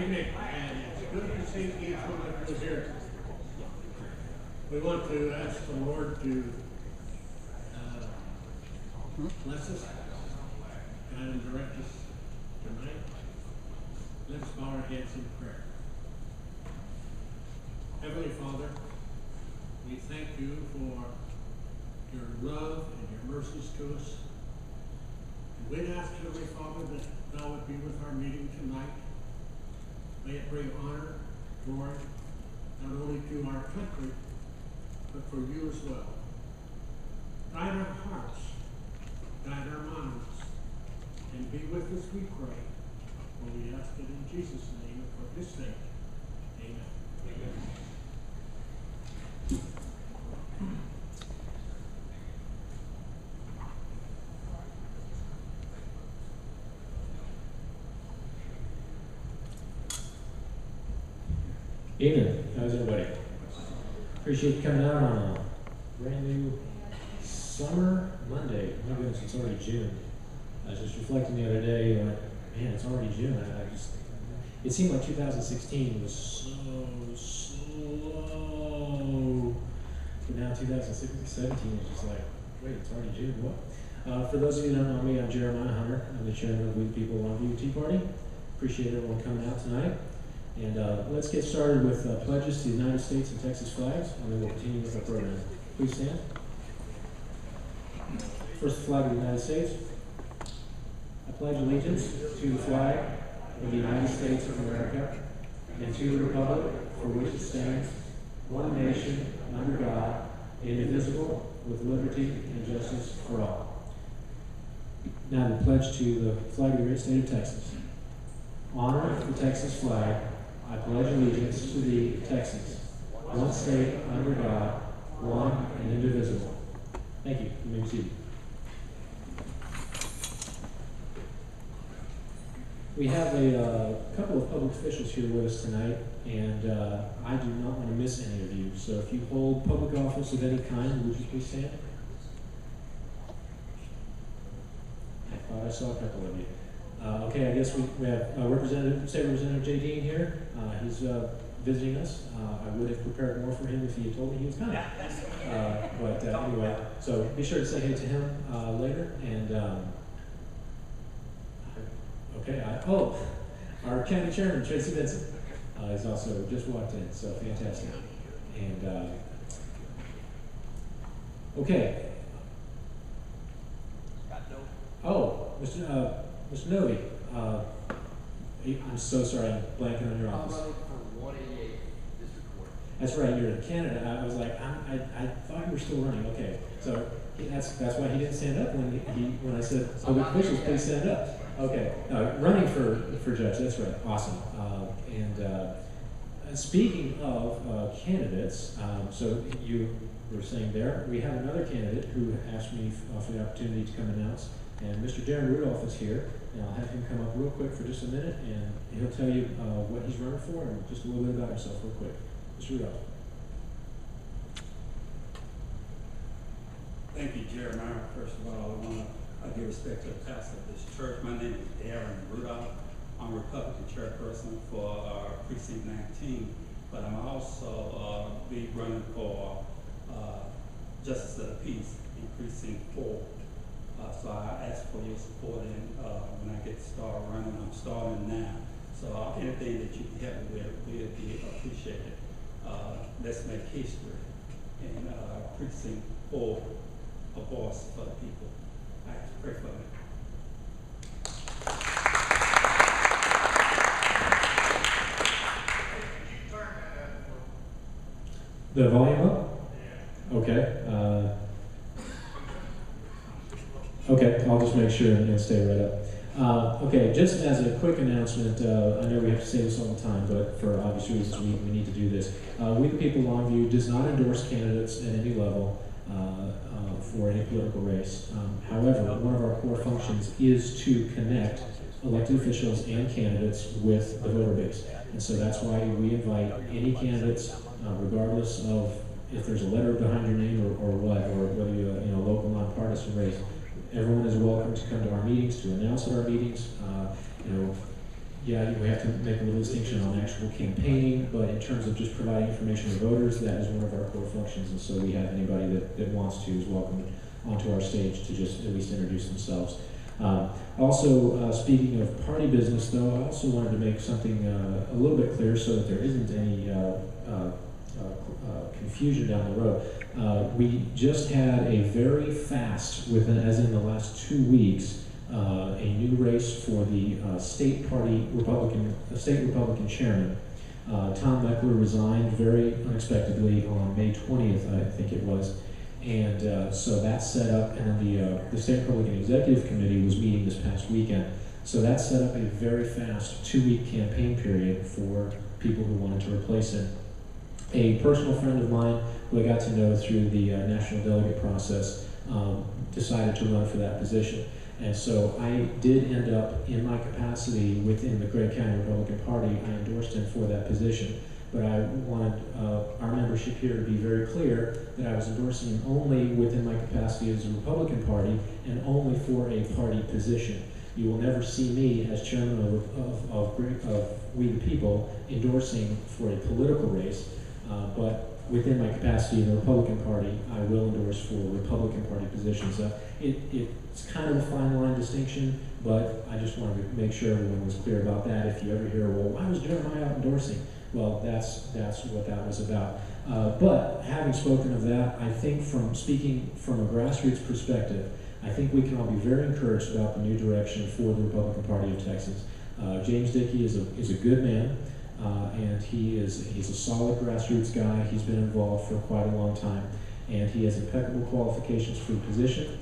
evening, and it's good to see each one of you here. We want to ask the Lord to bless us, guide and direct us tonight. Let's bow our heads in prayer. Heavenly Father, we thank you for your love and your mercies to us. And we'd ask, Heavenly Father, that thou would be with our meeting tonight. May it bring honor, glory, not only to our country, but for you as well. Guide our hearts, guide our minds, and be with us, we pray. For we ask it in Jesus' name and for his sake. Amen. Amen. Evening. How's everybody? Appreciate you coming out on a brand new summer Monday. My goodness, it's already June. I was just reflecting the other day, man, it's already June. It seemed like 2016 was so slow. But now 2017 is just like, wait, it's already June, what? For those of you who don't know me, I'm Jeremiah Hunter. I'm the chairman of the People-Longview Tea Party. Appreciate everyone coming out tonight. And let's get started with pledges to the United States and Texas flags, and then we'll continue with our program. Please stand. First, the flag of the United States. I pledge allegiance to the flag of the United States of America and to the republic for which it stands, one nation, under God, indivisible, with liberty and justice for all. Now the pledge to the flag of the great state of Texas. Honor the Texas flag. I pledge allegiance to thee, Texas, one state, under God, one and indivisible. Thank you. You may be seated. We have a couple of public officials here with us tonight, and I do not want to miss any of you. So if you hold public office of any kind, would you please stand? I thought I saw a couple of you. Okay, I guess we have State Representative J. Dean here. He's visiting us. I would have prepared more for him if he had told me he was coming. But anyway, so be sure to say hey to him later. And our county chairman, Tracy Benson, is also just walked in, so fantastic. And okay. Oh, Mr. Novi, I'm so sorry, I'm blanking on your office. I'm running for 188 District Court. That's right, you're in Canada. I was like, I thought you were still running. Okay, so that's why he didn't stand up when I said public officials, please stand up. Okay, running for judge. That's right. Awesome. And speaking of candidates, so you were saying there, we have another candidate who asked me for the opportunity to come announce. And Mr. Darren Rudolph is here, and I'll have him come up real quick for just a minute, and he'll tell you what he's running for and just a little bit about himself real quick. Mr. Rudolph. Thank you, Jeremiah. First of all, I want to give respect to the pastor of this church. My name is Darren Rudolph. I'm a Republican chairperson for Precinct 19, but I'm also be running for Justice of the Peace in Precinct 4. So I ask for your support, and when I get started running, I'm starting now. So anything that you can help me with will be appreciated. Let's make history, and Precinct 4, a voice for the people. I pray for me. The volume up? Okay. Okay, I'll just make sure and stay right up. Okay, just as a quick announcement, I know we have to say this all the time, but for obvious reasons we need to do this. We the People-Longview does not endorse candidates at any level for any political race. However, one of our core functions is to connect elected officials and candidates with the voter base. And so that's why we invite any candidates, regardless of if there's a letter behind your name or what, or whether you're a local nonpartisan race. Everyone is welcome to come to our meetings, to announce at our meetings. yeah, we have to make a little distinction on actual campaigning, but in terms of just providing information to voters, that is one of our core functions, and so we have anybody that wants to is welcome onto our stage to just at least introduce themselves. Also, speaking of party business, though, I also wanted to make something a little bit clear so that there isn't any confusion down the road. We just had a very fast, as in the last 2 weeks, a new race for the state Republican chairman. Tom Meckler resigned very unexpectedly on May 20th, I think it was. And so that set up, and then the State Republican Executive Committee was meeting this past weekend. So that set up a very fast 2-week campaign period for people who wanted to replace him. A personal friend of mine who I got to know through the national delegate process decided to run for that position. And so I did end up, in my capacity within the Gray County Republican Party, I endorsed him for that position. But I wanted our membership here to be very clear that I was endorsing him only within my capacity as a Republican Party and only for a party position. You will never see me as chairman of We the People endorsing for a political race, but within my capacity in the Republican Party, I will endorse for Republican Party positions. It's kind of a fine line distinction, but I just wanted to make sure everyone was clear about that. If you ever hear, well, why was Jeremiah out endorsing? Well, that's what that was about. But having spoken of that, I think from speaking from a grassroots perspective, I think we can all be very encouraged about the new direction for the Republican Party of Texas. James Dickey is a good man, and he's a solid grassroots guy. He's been involved for quite a long time, and he has impeccable qualifications for the position.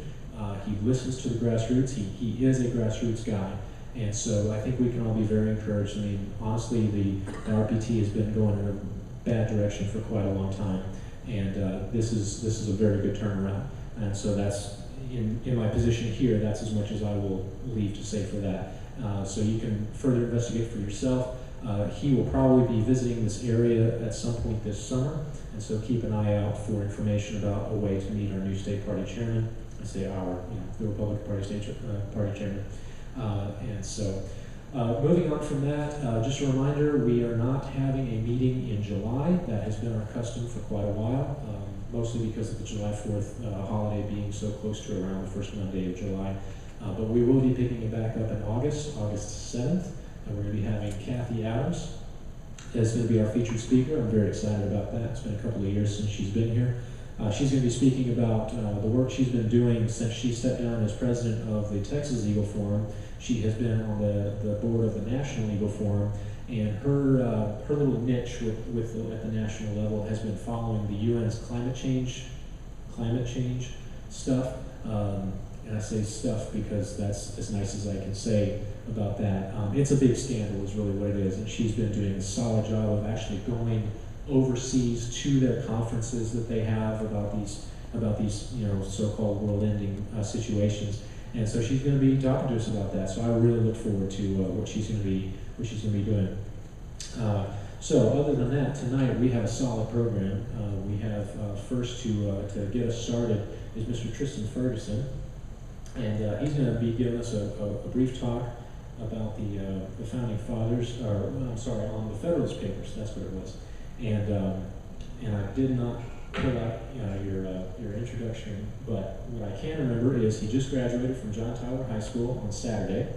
He listens to the grassroots. He is a grassroots guy. And so I think we can all be very encouraged. I mean, honestly, the RPT has been going in a bad direction for quite a long time, and this is a very good turnaround. And so that's in my position here. That's as much as I will leave to say for that. So you can further investigate for yourself. He will probably be visiting this area at some point this summer, and so keep an eye out for information about a way to meet our new state party chairman. I say the Republican Party state party chairman. And so, moving on from that, just a reminder, we are not having a meeting in July. That has been our custom for quite a while, mostly because of the July 4th holiday being so close to around the first Monday of July. But we will be picking it back up in August 7th, and we're going to be having Kathy Adams as going to be our featured speaker. I'm very excited about that. It's been a couple of years since she's been here. She's going to be speaking about the work she's been doing since she stepped down as president of the Texas Eagle Forum. She has been on the board of the National Eagle Forum, and her little niche at the national level has been following the UN's climate change stuff. And I say stuff because that's as nice as I can say about that. It's a big scandal is really what it is, and she's been doing a solid job of actually going overseas to their conferences that they have about these so-called world-ending situations, and so she's going to be talking to us about that. So I really look forward to what she's going to be doing. So other than that, tonight we have a solid program. We have first to get us started is Mr. Triston Ferguson, and he's going to be giving us a brief talk about the founding fathers, on the Federalist Papers. That's what it was. And I did not pull out your introduction, but what I can remember is he just graduated from John Tyler High School on Saturday,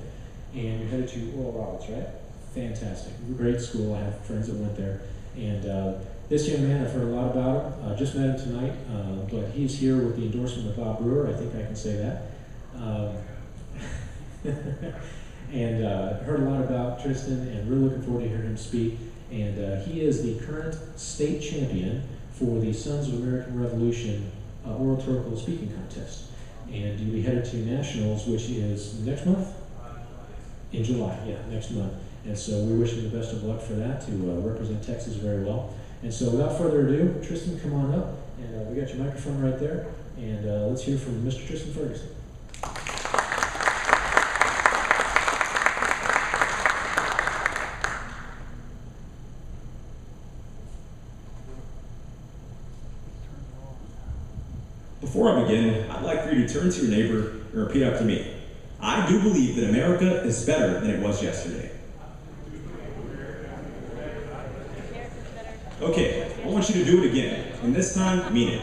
and you're headed to Oral Roberts, right? Fantastic, great school. I have friends that went there, and this young man, I've heard a lot about him. Just met him tonight, but he's here with the endorsement of Bob Brewer. I think I can say that. And heard a lot about Triston, and really looking forward to hearing him speak. And he is the current state champion for the Sons of American Revolution oratorical speaking contest. And you'll be headed to nationals, which is next month? In July, yeah, next month. And so we wish him the best of luck for that, to represent Texas very well. And so without further ado, Triston, come on up. And we got your microphone right there. And let's hear from Mr. Triston Ferguson. Before I begin, I'd like for you to turn to your neighbor and repeat after me. I do believe that America is better than it was yesterday. Okay, I want you to do it again, and this time, mean it.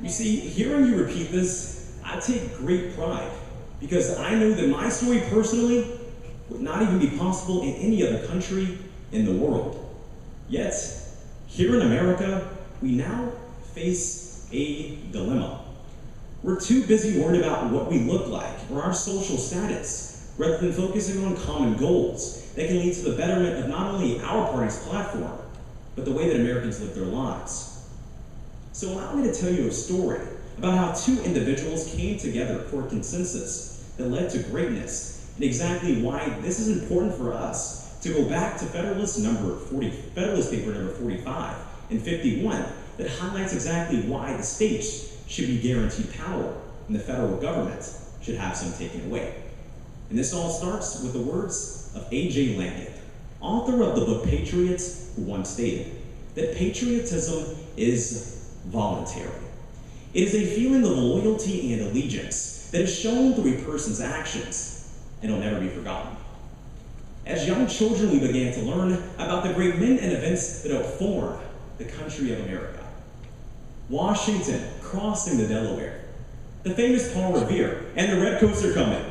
You see, hearing you repeat this, I take great pride, because I know that my story personally would not even be possible in any other country in the world. Yet, here in America, we now face a dilemma. We're too busy worried about what we look like or our social status, rather than focusing on common goals that can lead to the betterment of not only our party's platform, but the way that Americans live their lives. So allow me to tell you a story about how two individuals came together for a consensus that led to greatness, and exactly why this is important for us to go back to Federalist Paper number 45 and 51 that highlights exactly why the states should be guaranteed power and the federal government should have some taken away. And this all starts with the words of A.J. Langdon, author of the book Patriots, who once stated that patriotism is voluntary. It is a feeling of loyalty and allegiance that is shown through a person's actions and will never be forgotten. As young children, we began to learn about the great men and events that helped form the country of America. Washington crossing the Delaware, the famous Paul Revere, and the Redcoats are coming.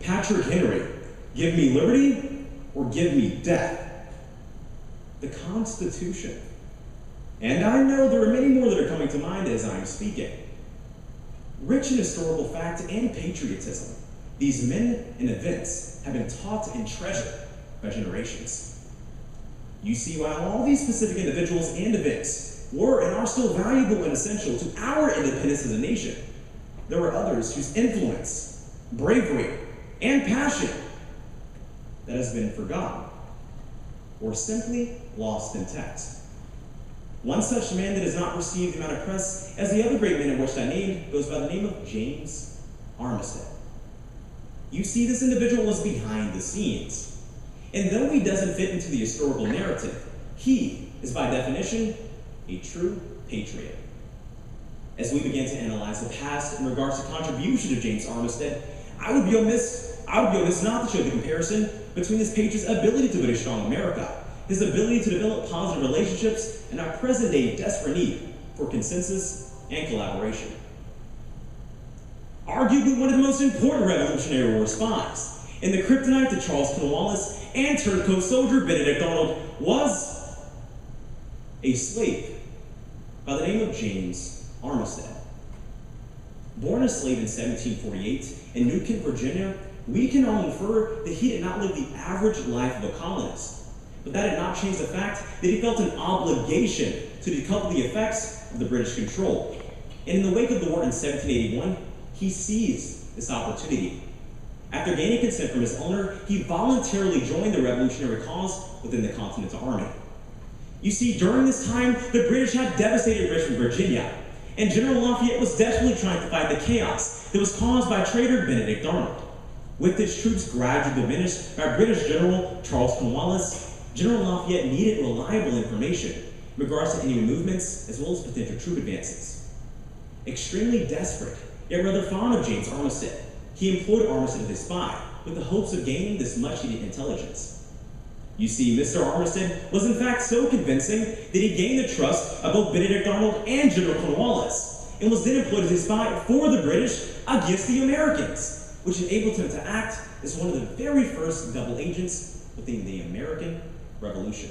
Patrick Henry, give me liberty or give me death. The Constitution. And I know there are many more that are coming to mind as I'm speaking. Rich in historical fact and patriotism, these men and events have been taught and treasured by generations. You see, while all these specific individuals and events were and are still valuable and essential to our independence as a nation, there are others whose influence, bravery, and passion that has been forgotten or simply lost in text. One such man that has not received the amount of press as the other great men in which I named goes by the name of James Armistead. You see, this individual was behind the scenes. And though he doesn't fit into the historical narrative, he is by definition a true patriot. As we begin to analyze the past in regards to contribution of James Armistead, I would be amiss not to show the comparison between this patriot's ability to build a strong America, his ability to develop positive relationships, and our present-day desperate need for consensus and collaboration. Arguably one of the most important Revolutionary War spies, and the kryptonite to Charles Cornwallis and turncoat soldier Benedict Arnold was a slave by the name of James Armistead. Born a slave in 1748 in Newton, Virginia, we can all infer that he did not live the average life of a colonist. But that did not change the fact that he felt an obligation to decouple the effects of the British control. And in the wake of the war in 1781, he seized this opportunity. After gaining consent from his owner, he voluntarily joined the revolutionary cause within the Continental Army. You see, during this time, the British had devastated Richmond, Virginia, and General Lafayette was desperately trying to fight the chaos that was caused by traitor Benedict Arnold. With his troops gradually diminished by British General Charles Cornwallis, General Lafayette needed reliable information in regards to enemy movements as well as potential troop advances. Extremely desperate, yet rather fond of James Armistead, he employed Armistead as a spy with the hopes of gaining this much-needed intelligence. You see, Mr. Armistead was in fact so convincing that he gained the trust of both Benedict Arnold and General Cornwallis, and was then employed as a spy for the British against the Americans, which enabled him to act as one of the very first double agents within the American Revolution.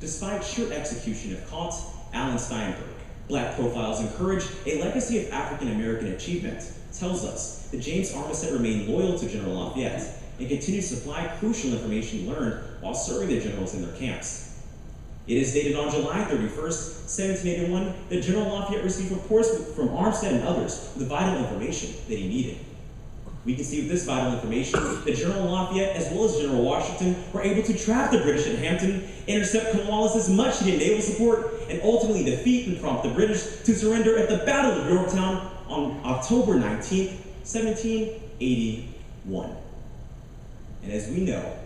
Despite sheer execution of Kant, Alan Steinberg, Black Profiles Encourage a Legacy of African American Achievement tells us that James Armistead remained loyal to General Lafayette and continued to supply crucial information learned while serving the generals in their camps. It is dated on July 31st, 1781, that General Lafayette received reports from Armistead and others with vital information that he needed. We can see with this vital information that General Lafayette as well as General Washington were able to trap the British at Hampton, intercept Cornwallis' much-needed naval support, and ultimately defeat and prompt the British to surrender at the Battle of Yorktown on October 19th, 1781. And as we know,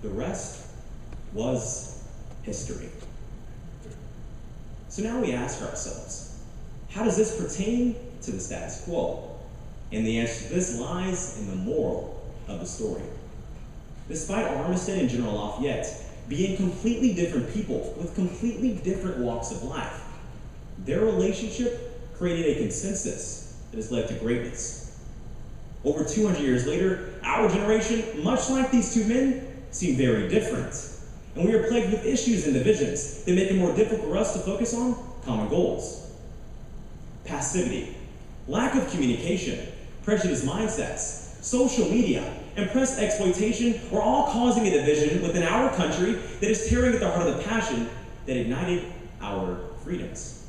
the rest was history. So now we ask ourselves, how does this pertain to the status quo? And the answer to this lies in the moral of the story. Despite Armistead and General Lafayette being completely different people with completely different walks of life, their relationship created a consensus that has led to greatness. Over 200 years later, our generation, much like these two men, seem very different. And we are plagued with issues and divisions that make it more difficult for us to focus on common goals. Passivity, lack of communication, prejudiced mindsets, social media, and press exploitation are all causing a division within our country that is tearing at the heart of the passion that ignited our freedoms.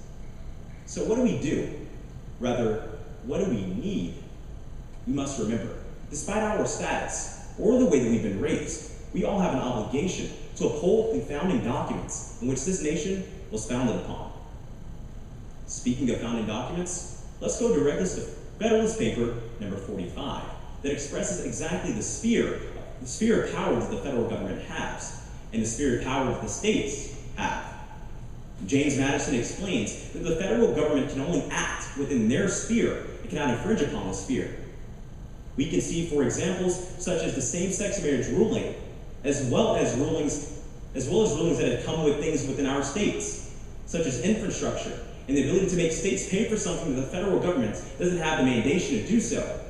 So what do we do? Rather, what do we need? We must remember, despite our status or the way that we've been raised, we all have an obligation to uphold the founding documents in which this nation was founded upon. Speaking of founding documents, let's go directly to Federalist Paper number 45 that expresses exactly the sphere of power that the federal government has and the sphere of power that the states have. James Madison explains that the federal government can only act within their sphere and cannot infringe upon the sphere. We can see, for examples, such as the same-sex marriage ruling, as well as rulings that have come with things within our states, such as infrastructure and the ability to make states pay for something that the federal government doesn't have the mandation to do so,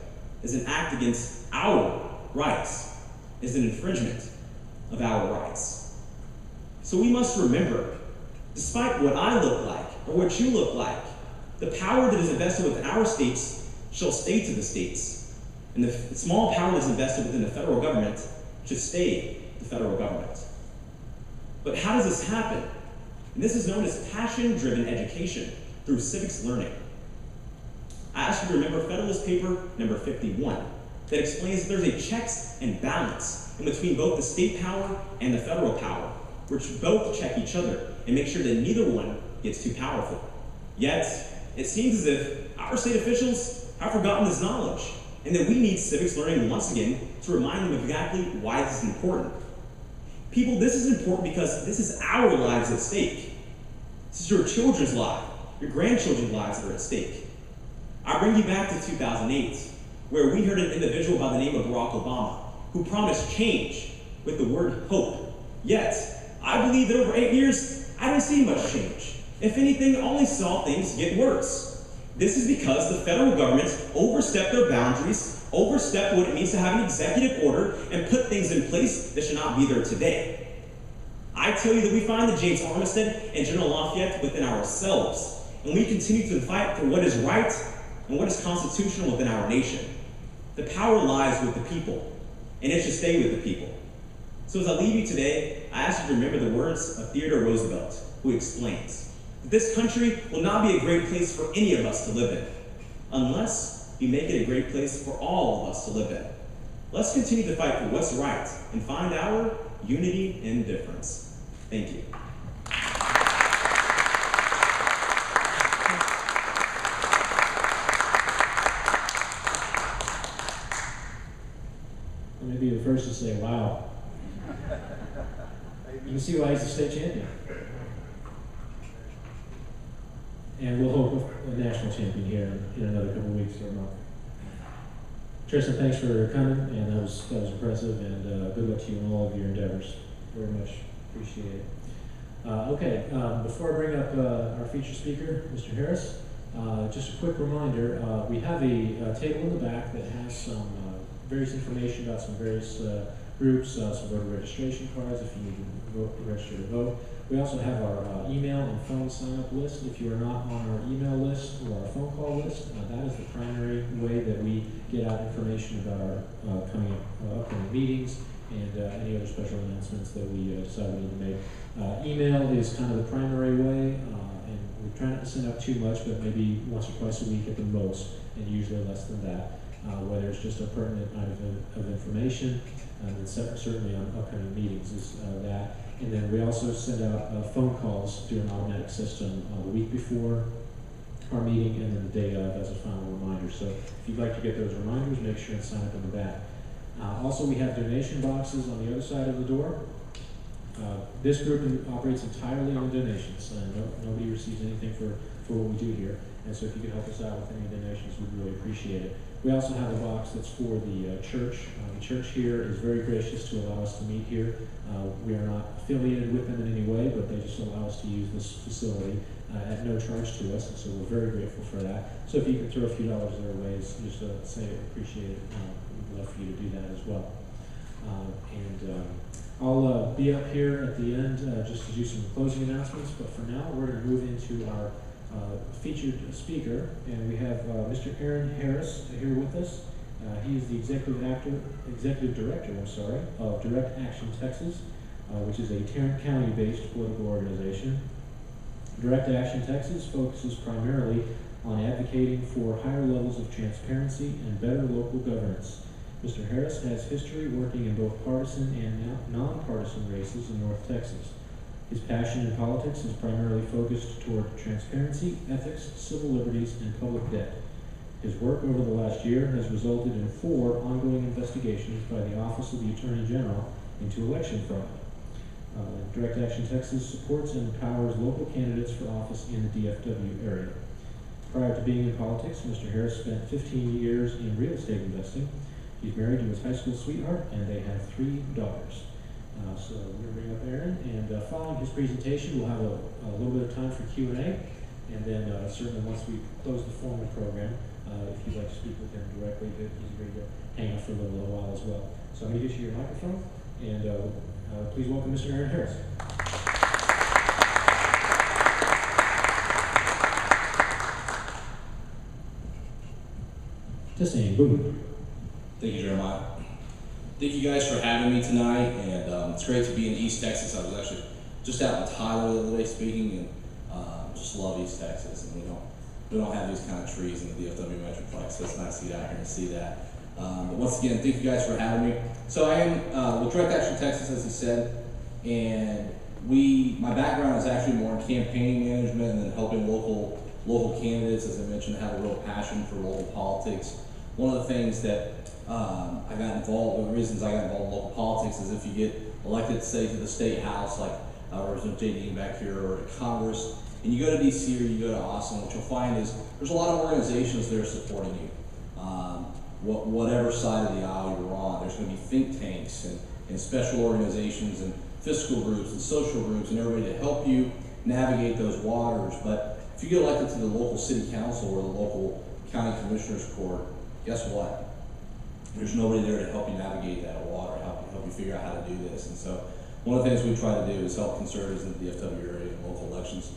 is an act against our rights, is an infringement of our rights. So we must remember, despite what I look like or what you look like, the power that is invested within our states shall stay to the states, and the small power that is invested within the federal government should stay the federal government. But how does this happen? And this is known as passion-driven education through civics learning. I ask you to remember Federalist Paper number 51 that explains that there's a checks and balance in between both the state power and the federal power, which both check each other and make sure that neither one gets too powerful. Yet, it seems as if our state officials have forgotten this knowledge and that we need civics learning once again to remind them of exactly why this is important. People, this is important because this is our lives at stake. This is your children's lives, your grandchildren's lives that are at stake. I bring you back to 2008, where we heard an individual by the name of Barack Obama, who promised change with the word hope. Yet, I believe that over 8 years, I didn't see much change. If anything, I only saw things get worse. This is because the federal government overstepped their boundaries, overstepped what it means to have an executive order, and put things in place that should not be there today. I tell you that we find the James Armistead and General Lafayette within ourselves, and we continue to fight for what is right and what is constitutional within our nation. The power lies with the people, and it should stay with the people. So as I leave you today, I ask you to remember the words of Theodore Roosevelt, who explains that this country will not be a great place for any of us to live in, unless we make it a great place for all of us to live in. Let's continue to fight for what's right and find our unity in difference. Thank you. Let me be the first to say, wow. You can see why he's a state champion. And we'll hope a national champion here in another couple of weeks or a month. Triston, thanks for coming, and that was impressive, and good luck to you in all of your endeavors. Very much appreciate it. Okay, before I bring up our featured speaker, Mr. Harris, just a quick reminder, we have a table in the back that has some various information about some various groups, some voter registration cards if you need to register to vote. We also have our email and phone sign-up list. If you are not on our email list or our phone call list, that is the primary way that we get out information about our upcoming meetings and any other special announcements that we decide we need to make. Email is kind of the primary way, and we try not to send out too much, but maybe once or twice a week at the most, and usually less than that. Whether it's just a pertinent item of information, and certainly on upcoming meetings is that. And then we also send out phone calls through an automatic system the week before our meeting and then the day of as a final reminder. So if you'd like to get those reminders, make sure and sign up in the back. Also, we have donation boxes on the other side of the door. This group operates entirely on donations. Nobody receives anything for what we do here. And so if you could help us out with any donations, we'd really appreciate it. We also have a box that's for the church. The church here is very gracious to allow us to meet here. We are not affiliated with them in any way, but they just allow us to use this facility at no charge to us, and so we're very grateful for that. So if you could throw a few dollars their way, just say I appreciate it. We'd love for you to do that as well. I'll be up here at the end just to do some closing announcements, but for now we're going to move into our featured speaker, and we have Mr. Aaron Harris here with us. He is the executive director of Direct Action Texas, which is a Tarrant County-based political organization. Direct Action Texas focuses primarily on advocating for higher levels of transparency and better local governance. Mr. Harris has history working in both partisan and nonpartisan races in North Texas. His passion in politics is primarily focused toward transparency, ethics, civil liberties, and public debt. His work over the last year has resulted in 4 ongoing investigations by the Office of the Attorney General into election fraud. Direct Action Texas supports and empowers local candidates for office in the DFW area. Prior to being in politics, Mr. Harris spent 15 years in real estate investing. He's married to his high school sweetheart, and they have 3 daughters. So we're going to bring up Aaron, and following his presentation, we'll have a little bit of time for Q&A, and then certainly once we close the formal program, if you'd like to speak with him directly, he's ready to hang out for a little while as well. So I'm going to get you your microphone, and please welcome Mr. Aaron Harris. Just saying, boom. Thank you, Jeremiah. Thank you guys for having me tonight, and it's great to be in East Texas. I was actually just out in Tyler the other day speaking, and just love East Texas. And we don't have these kind of trees in the DFW Metroplex, so it's nice to get out here and see that. But once again, thank you guys for having me. So I am with Direct Action Texas, as he said, and my background is actually more in campaign management and then helping local candidates, as I mentioned, have a real passion for local politics. One of the things that the reasons I got involved in local politics is if you get elected, say, to the state house, like Representative J.D. back here, or to Congress, and you go to D.C. or you go to Austin, what you'll find is there's a lot of organizations that are supporting you. Whatever side of the aisle you're on, there's going to be think tanks and special organizations and fiscal groups and social groups and everybody to help you navigate those waters. But if you get elected to the local city council or the local county commissioner's court, guess what? There's nobody there to help you navigate that water, help you figure out how to do this. And so one of the things we try to do is help conservatives in the DFW area in local elections.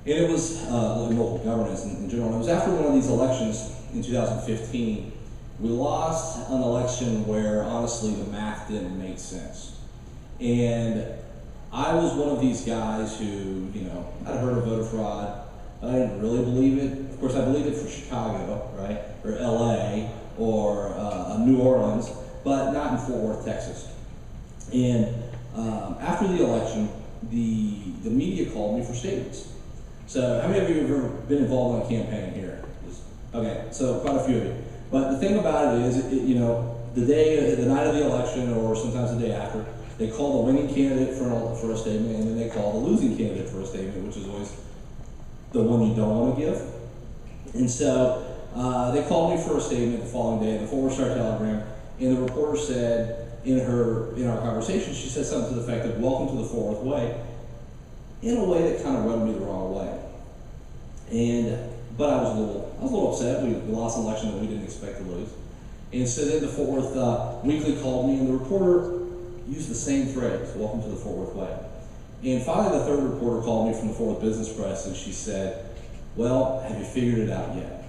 And it was in local governance in general. And it was after one of these elections in 2015, we lost an election where honestly the math didn't make sense. And I was one of these guys who, I'd heard of voter fraud, but I didn't really believe it. Of course, I believed it for Chicago, right, or LA, or New Orleans, but not in Fort Worth, Texas. And after the election, the media called me for statements. So how many of you have ever been involved in a campaign here? Okay, so quite a few of you. But the thing about it is, the night of the election, or sometimes the day after, they call the winning candidate for a statement, and then they call the losing candidate for a statement, which is always the one you don't want to give. And so they called me for a statement the following day in the Fort Worth Star Telegram, and the reporter said in our conversation, she said something to the effect of "Welcome to the Fort Worth Way," in a way that kind of rubbed me the wrong way. But I was a little upset. We lost an election that we didn't expect to lose. And so then the Fort Worth Weekly called me, and the reporter used the same phrase, "Welcome to the Fort Worth Way." And finally, the third reporter called me from the Fort Worth Business Press, and she said, "Well, have you figured it out yet?"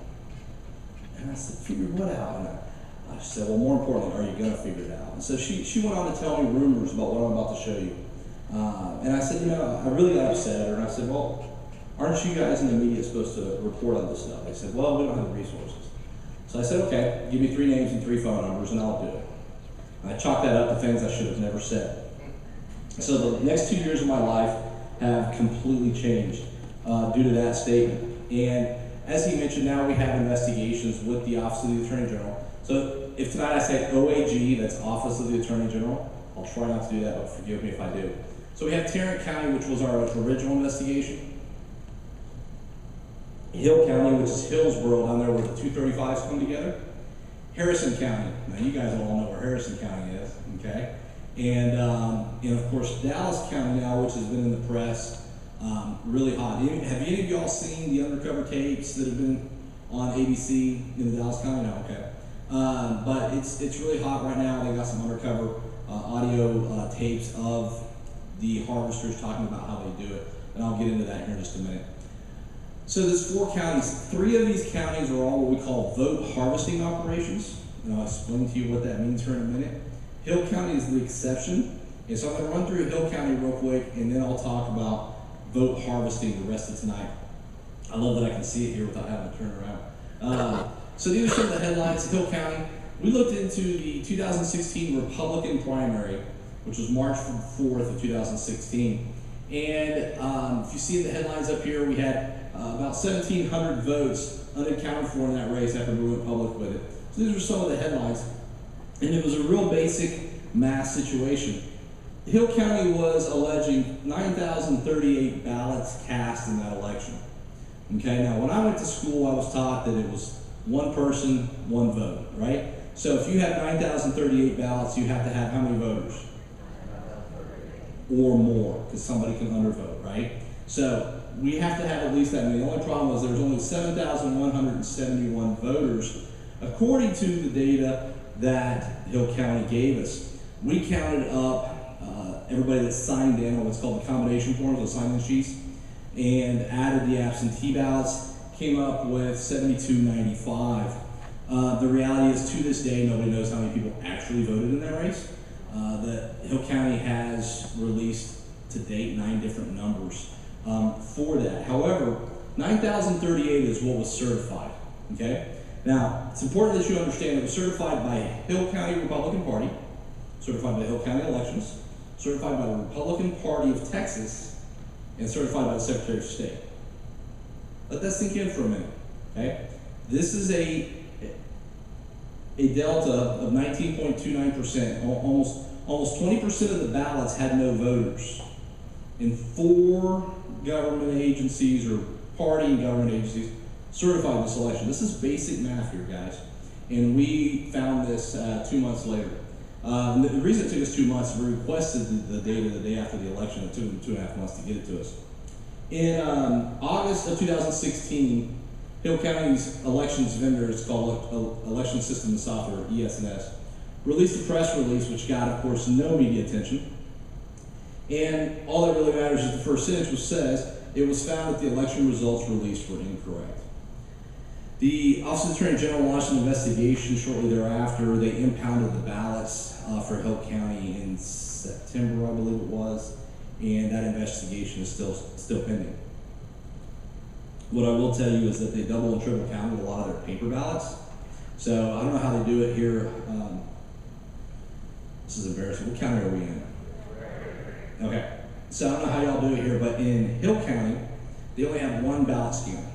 And I said, "Figured what out?" And I said, "Well, more importantly, are you going to figure it out?" And so she went on to tell me rumors about what I'm about to show you. And I said, I really got upset at her, and I said, "Well, aren't you guys in the media supposed to report on this stuff?" They said, "Well, we don't have the resources." So I said, "Okay, give me 3 names and 3 phone numbers, and I'll do it." And I chalked that up to things I should have never said. So the next 2 years of my life have completely changed due to that statement. And as he mentioned, now we have investigations with the Office of the Attorney General. So if tonight I say OAG, that's Office of the Attorney General, I'll try not to do that, but forgive me if I do. So we have Tarrant County, which was our original investigation. Hill County, which is Hillsborough, down there where the 235s come together. Harrison County. Now you guys all know where Harrison County is, okay? And of course Dallas County now, which has been in the press, really hot. Have any of y'all seen the undercover tapes that have been on ABC in the Dallas County? No, okay. But it's really hot right now. They got some undercover audio tapes of the harvesters talking about how they do it, and I'll get into that here in just a minute. So there's 4 counties. 3 of these counties are all what we call vote harvesting operations, and I'll explain to you what that means here in a minute. Hill County is the exception, and so I'm going to run through Hill County real quick, and then I'll talk about vote harvesting the rest of tonight. I love that I can see it here without having to turn around. So these are some of the headlines. Hill County, we looked into the 2016 Republican primary, which was March 4th of 2016. And if you see the headlines up here, we had about 1,700 votes unaccounted for in that race after we went public with it. So these are some of the headlines. And it was a real basic math situation. Hill County was alleging 9,038 ballots cast in that election. Okay, now when I went to school, I was taught that it was one person, one vote, right? So if you have 9,038 ballots, you have to have how many voters? Or more, because somebody can undervote, right? So we have to have at least that many. The only problem was there was only 7,171 voters, according to the data that Hill County gave us. We counted up everybody that signed in on what's called the combination forms, those sign-in sheets, and added the absentee ballots, came up with 7,295. The reality is, to this day, nobody knows how many people actually voted in that race. The Hill County has released to date 9 different numbers for that. However, 9,038 is what was certified, okay? Now, it's important that you understand it was certified by Hill County Republican Party, certified by Hill County Elections, certified by the Republican Party of Texas, and certified by the Secretary of State. Let that sink in for a minute, okay? This is a delta of 19.29%. Almost 20% of the ballots had no voters. And 4 government agencies or party government agencies certified this election. This is basic math here, guys. And we found this 2 months later. The reason it took us 2 months, we requested the data the day after the election. It took them 2.5 months to get it to us. In August of 2016, Hill County's elections vendor, it's called Election System and Software, ES&S, released a press release which got, of course, no media attention. And all that really matters is the first sentence, which says, it was found that the election results released were incorrect. The Office of the Attorney General launched an investigation shortly thereafter. They impounded the ballots for Hill County in September, I believe it was, and that investigation is still pending. What I will tell you is that they double and triple counted a lot of their paper ballots. So I don't know how they do it here. This is embarrassing. What county are we in? Okay. So I don't know how y'all do it here, but in Hill County, they only have 1 ballot scanner.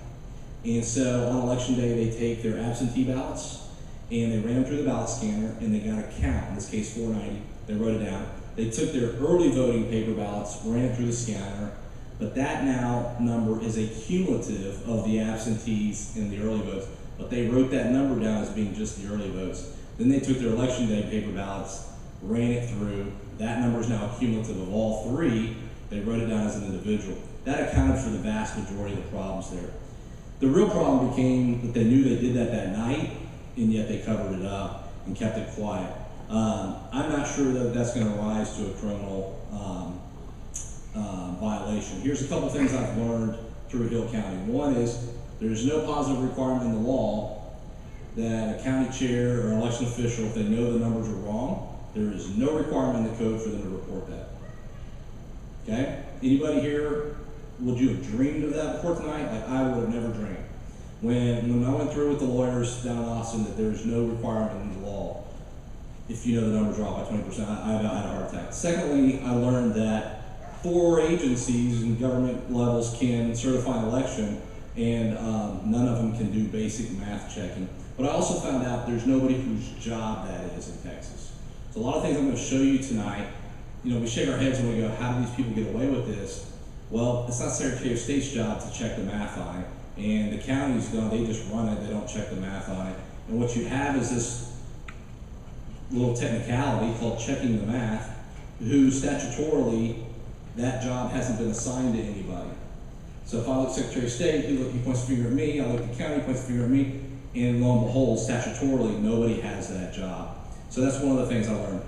And so on election day, they take their absentee ballots and they ran them through the ballot scanner and they got a count, in this case 490. They wrote it down. They took their early voting paper ballots, ran it through the scanner, but that now number is a cumulative of the absentees and the early votes. But they wrote that number down as being just the early votes. Then they took their election day paper ballots, ran it through. That number is now cumulative of all 3. They wrote it down as an individual. That accounted for the vast majority of the problems there. The real problem became that they knew they did that night, and yet they covered it up and kept it quiet. I'm not sure that that's going to rise to a criminal violation. Here's a couple things I've learned through Hill County. One is there's no positive requirement in the law that a county chair or election official, if they know the numbers are wrong, there is no requirement in the code for them to report that. Okay? Anybody here, would you have dreamed of that before tonight? Like, I would have never dreamed. When I went through with the lawyers down in Austin that there's no requirement in the law, if you know the numbers are off by 20%, I had a heart attack. Secondly, I learned that 4 agencies and government levels can certify an election, and none of them can do basic math checking. But I also found out there's nobody whose job that is in Texas. So a lot of things I'm going to show you tonight, you know, we shake our heads and we go, how do these people get away with this? Well, it's not Secretary of State's job to check the math on it. And the counties don't, they just run it, they don't check the math on it. And what you have is this little technicality called checking the math, who statutorily that job hasn't been assigned to anybody. So if I look at Secretary of State, he points the finger at me, I look at the county, he points the finger at me, and lo and behold, statutorily, nobody has that job. So that's one of the things I learned.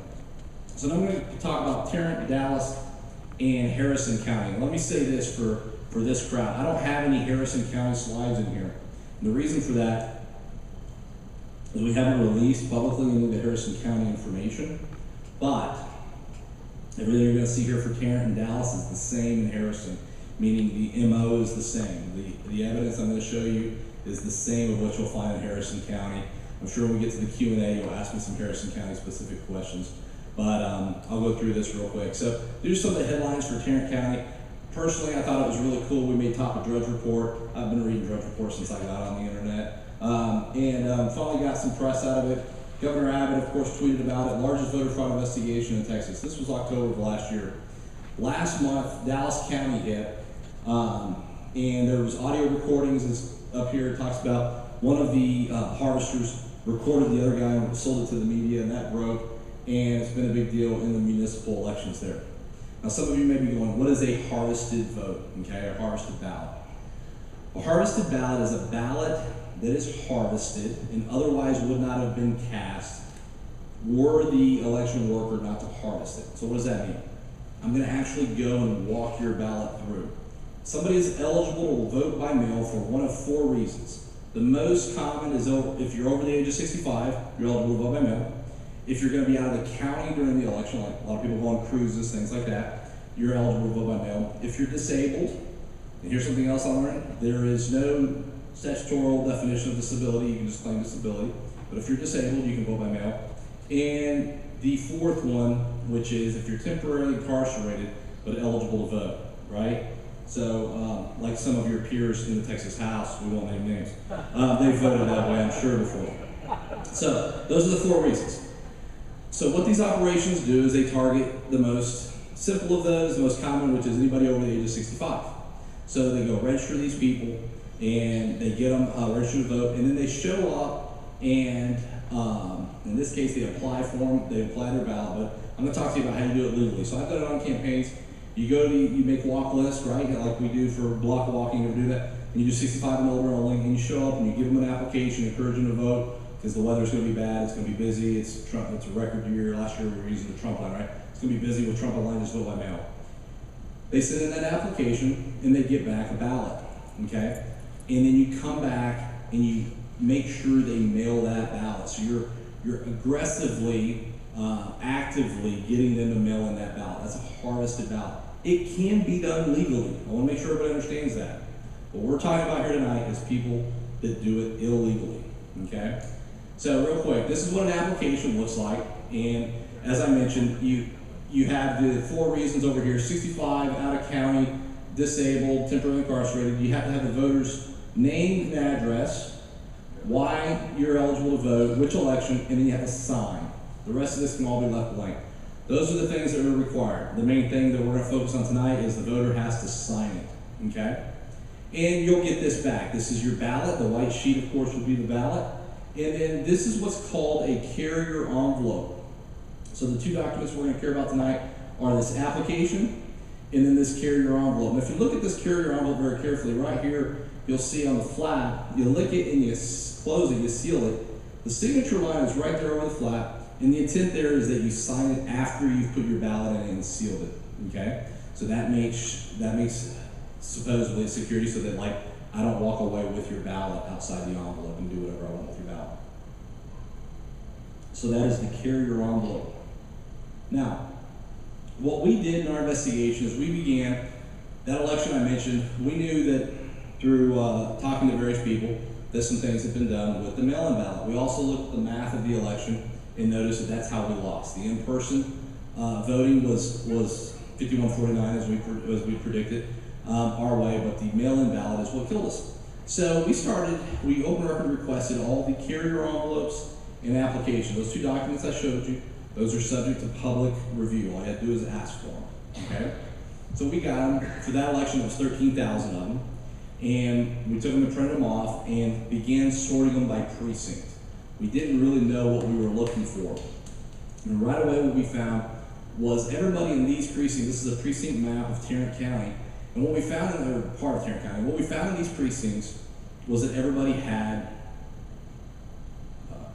So now I'm going to talk about Tarrant, Dallas, and Harrison County. Let me say this for this crowd. I don't have any Harrison County slides in here. And the reason for that is we haven't released publicly any of the Harrison County information, but everything you're going to see here for Tarrant and Dallas is the same in Harrison, meaning the MO is the same. The evidence I'm going to show you is the same of what you'll find in Harrison County. I'm sure when we get to the Q&A, you'll ask me some Harrison County specific questions, but I'll go through this real quick. So these are some of the headlines for Tarrant County. Personally, I thought it was really cool. We made top of Drudge Report. I've been reading Drudge Report since I got on the internet, and finally got some press out of it. Governor Abbott, of course, tweeted about it. Largest voter fraud investigation in Texas. This was October of last year. Last month, Dallas County hit, and there was audio recordings up here. It talks about one of the harvesters recorded the other guy and sold it to the media, and that broke, and it's been a big deal in the municipal elections there. Now, some of you may be going, what is a harvested vote, okay, a harvested ballot? A harvested ballot is a ballot that is harvested and otherwise would not have been cast were the election worker not to harvest it. So what does that mean? I'm going to actually go and walk your ballot through. Somebody is eligible to vote by mail for one of four reasons. The most common is if you're over the age of 65, you're eligible to vote by mail. If you're going to be out of the county during the election, like a lot of people go on cruises, things like that, you're eligible to vote by mail. If you're disabled, and here's something else I learned, there is no statutory definition of disability, you can just claim disability. But if you're disabled, you can vote by mail. And the fourth one, which is if you're temporarily incarcerated, but eligible to vote, right? So, like some of your peers in the Texas House, we won't name names, they voted that way, I'm sure, before. So, those are the four reasons. So what these operations do is they target the most simple of those, the most common, which is anybody over the age of 65. So they go register these people, and they get them registered to vote, and then they show up, and in this case, they apply for them, they apply their ballot, but I'm going to talk to you about how you do it legally. So I've done it on campaigns. You make walk lists, right, like we do for block walking, you do that, and you do 65 and older only, and you show up and you give them an application, encourage them to vote, because the weather's going to be bad, it's going to be busy, it's a record year. Last year we were using the Trump line, right? It's going to be busy with Trump line, just vote by mail. They send in that application and they get back a ballot, okay? And then you come back and you make sure they mail that ballot. So you're aggressively, actively getting them to mail in that ballot. That's a harvested ballot. It can be done legally. I want to make sure everybody understands that. What we're talking about here tonight is people that do it illegally, okay? So real quick, this is what an application looks like, and as I mentioned, you have the four reasons over here: 65, out of county, disabled, temporarily incarcerated. You have to have the voter's name and address, why you're eligible to vote, which election, and then you have to sign. The rest of this can all be left blank. Those are the things that are required. The main thing that we're going to focus on tonight is the voter has to sign it, okay? And you'll get this back. This is your ballot. The white sheet, of course, will be the ballot. And then this is what's called a carrier envelope. So the two documents we're going to care about tonight are this application and then this carrier envelope. And if you look at this carrier envelope very carefully, right here, you'll see on the flap, you lick it and you close it, you seal it. The signature line is right there over the flap, and the intent there is that you sign it after you've put your ballot in and sealed it, okay? So that makes supposedly security so that, like, I don't walk away with your ballot outside the envelope and do whatever I want with your ballot. So that is the carrier envelope. Now, what we did in our investigation is we began that election I mentioned. We knew that through talking to various people that some things had been done with the mail-in ballot. We also looked at the math of the election and noticed that that's how we lost. The in-person voting was 51-49 as we predicted our way, but the mail-in ballot is what killed us. So we opened up and requested all the carrier envelopes and application. Those two documents I showed you, those are subject to public review. All I had to do is ask for them, okay? So we got them. For that election, it was 13,000 of them. And we took them and printed them off and began sorting them by precinct. We didn't really know what we were looking for. And right away what we found was everybody in these precincts, this is a precinct map of Tarrant County, and what we found in, or part of Tarrant County, what we found in these precincts was that everybody had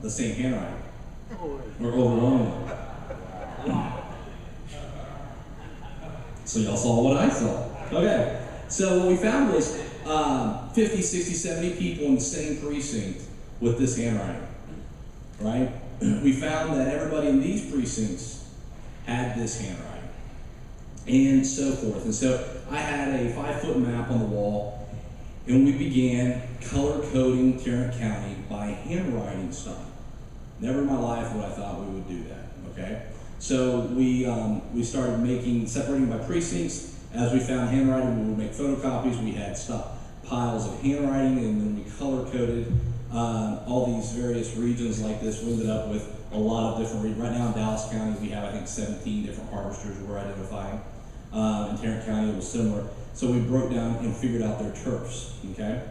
the same handwriting, or overwhelmingly. So y'all saw what I saw. Okay, so what we found was 50, 60, 70 people in the same precinct with this handwriting, right? We found that everybody in these precincts had this handwriting, and so forth. And so I had a 5-foot map on the wall, and we began color coding Tarrant County by handwriting style. Never in my life would I thought we would do that, okay? So we started separating by precincts. As we found handwriting, we would make photocopies. We had piles of handwriting, and then we color coded all these various regions like this. We ended up with a lot of different regions. Right now in Dallas County, we have, I think, 17 different harvesters we're identifying. In Tarrant County, it was similar. So we broke down and figured out their turfs, okay?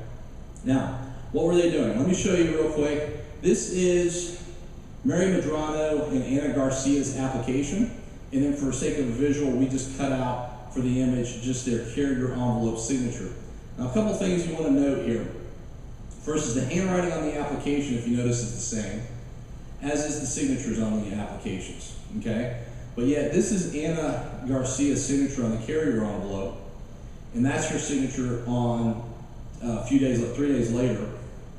Now, what were they doing? Let me show you real quick. This is Mary Medrano and Anna Garcia's application. And then for sake of a visual, we just cut out for the image just their carrier envelope signature. Now, a couple things you want to note here. First is the handwriting on the application, if you notice, is the same, as is the signatures on the applications, okay? But yet, this is Anna Garcia's signature on the carrier envelope, and that's her signature on 3 days later,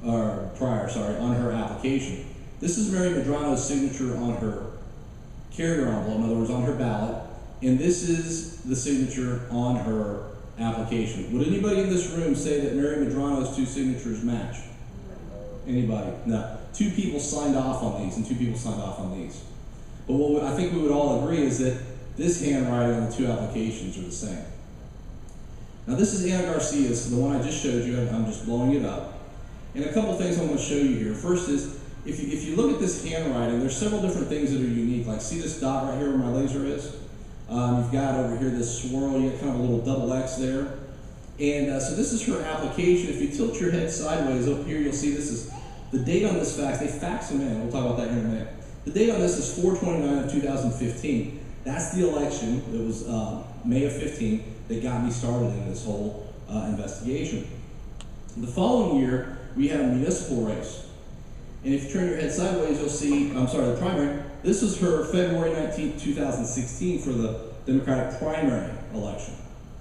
or prior, sorry, on her application. This is Mary Medrano's signature on her carrier envelope, in other words, on her ballot, and this is the signature on her application. Would anybody in this room say that Mary Medrano's two signatures match? Anybody? No. 2 people signed off on these, and 2 people signed off on these. But what I think we would all agree is that this handwriting on the 2 applications are the same. Now this is Anna Garcia's, the one I just showed you. I'm just blowing it up. And a couple things I want to show you here. First is, if you look at this handwriting, there's several different things that are unique. Like, see this dot right here where my laser is? You've got over here this swirl, you got kind of a little double X there. And so this is her application. If you tilt your head sideways up here, you'll see this is the date on this fax. They fax them in. We'll talk about that here in a minute. The date on this is 4/29 of 2015. That's the election. It was May of 15 that got me started in this whole investigation. The following year, we had a municipal race. And if you turn your head sideways, you'll see, the primary. This was her February 19th, 2016 for the Democratic primary election,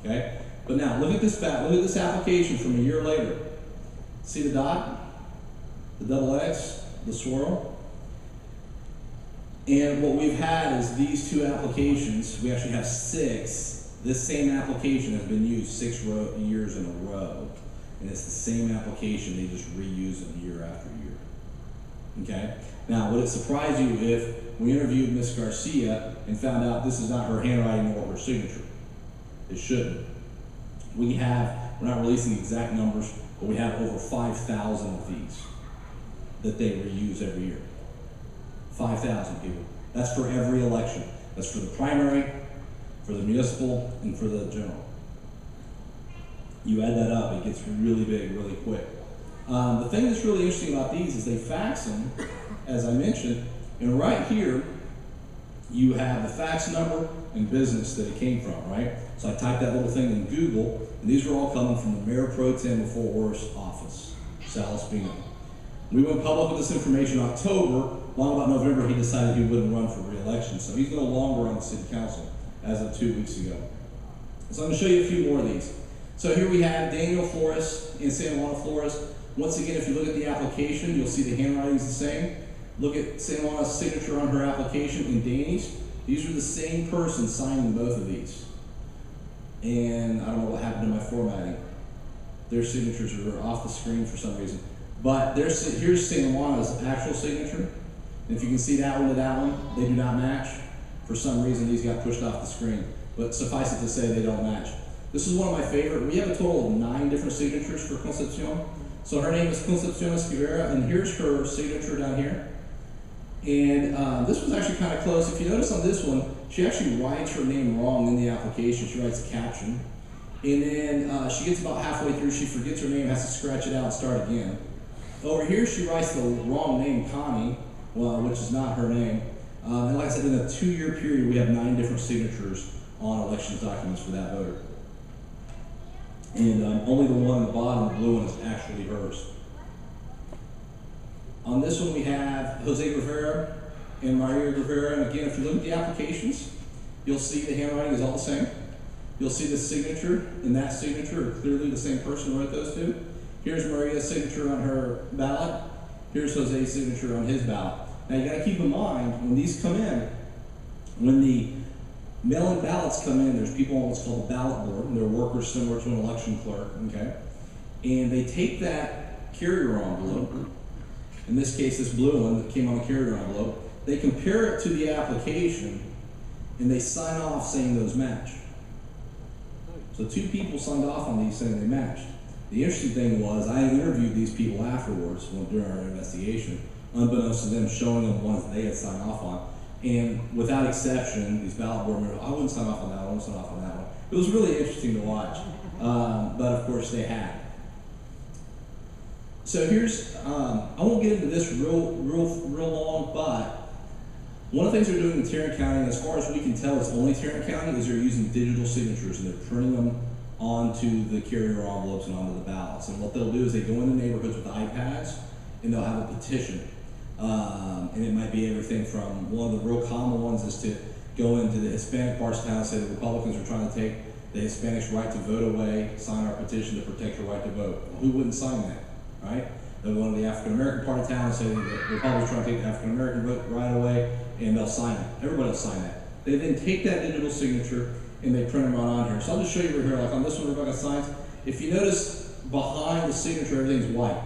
okay? But now, look at this application from a year later. See the dot, the double X, the swirl? And what we've had is these 2 applications. We actually have 6. This same application has been used 6 years in a row. And it's the same application, they just reuse it year after year. Okay? Now, would it surprise you if we interviewed Miss Garcia and found out this is not her handwriting or her signature? It shouldn't. We're not releasing the exact numbers, but we have over 5,000 of these that they reuse every year. 5,000 people. That's for every election. That's for the primary, for the municipal, and for the general. You add that up, it gets really big really quick. The thing that's really interesting about these is they fax them, as I mentioned, and right here you have the fax number and business that it came from, right? So I typed that little thing in Google, and these were all coming from the Mayor Pro Tem of Fort Worth's office, Sal Espino. We went public with this information in October. Long about November, he decided he wouldn't run for re-election, so he's no longer on the city council as of 2 weeks ago. So I'm going to show you a few more of these. So here we have Daniel Flores in San Juan Flores. Once again, if you look at the application, you'll see the handwriting is the same. Look at San Juan's signature on her application and Danny's. These are the same person signing both of these. And I don't know what happened to my formatting. Their signatures are off the screen for some reason. But here's San Juan's actual signature. And if you can see that one to that one, they do not match. For some reason, these got pushed off the screen. But suffice it to say, they don't match. This is one of my favorite. We have a total of 9 different signatures for Concepcion. So her name is Concepcion Esquivera, and here's her signature down here. And this was actually kind of close. If you notice on this one, she actually writes her name wrong in the application. She writes a caption. And then she gets about halfway through, she forgets her name, has to scratch it out and start again. Over here, she writes the wrong name, Connie, well, which is not her name. And like I said, in a 2-year period, we have 9 different signatures on elections documents for that voter. And only the one on the bottom, the blue one, is actually hers. On this one, we have Jose Rivera and Maria Rivera. And again, if you look at the applications, you'll see the handwriting is all the same. You'll see the signature and that signature are clearly the same person who wrote those two. Here's Maria's signature on her ballot. Here's Jose's signature on his ballot. Now you gotta keep in mind, when these come in, when the mail-in ballots come in, there's people on what's called the ballot board, and they're workers similar to an election clerk, okay? And they take that carrier envelope, in this case this blue one that came on the carrier envelope, they compare it to the application, and they sign off saying those match. So 2 people signed off on these saying they matched. The interesting thing was, I interviewed these people afterwards during our investigation, unbeknownst to them, showing them ones that they had signed off on. And without exception, these ballot board members, I wouldn't sign off on that one, I wouldn't sign off on that one. It was really interesting to watch, but of course they had. So here's, I won't get into this real long, but one of the things they're doing in Tarrant County, and as far as we can tell, it's only Tarrant County, is they're using digital signatures and they're printing them onto the carrier envelopes and onto the ballots. And what they'll do is they go into neighborhoods with iPads and they'll have a petition. And it might be everything from, one of the real common ones is to go into the Hispanic parts of town and say the Republicans are trying to take the Hispanics' right to vote away, sign our petition to protect your right to vote. Well, who wouldn't sign that, right? They'll go into the African American part of town and say the Republicans are trying to take the African American vote right away, and they'll sign it. Everybody will sign that. They then take that digital signature and they print them on here. So I'll just show you right here, like on this one, Rebecca signs. If you notice behind the signature, everything's white.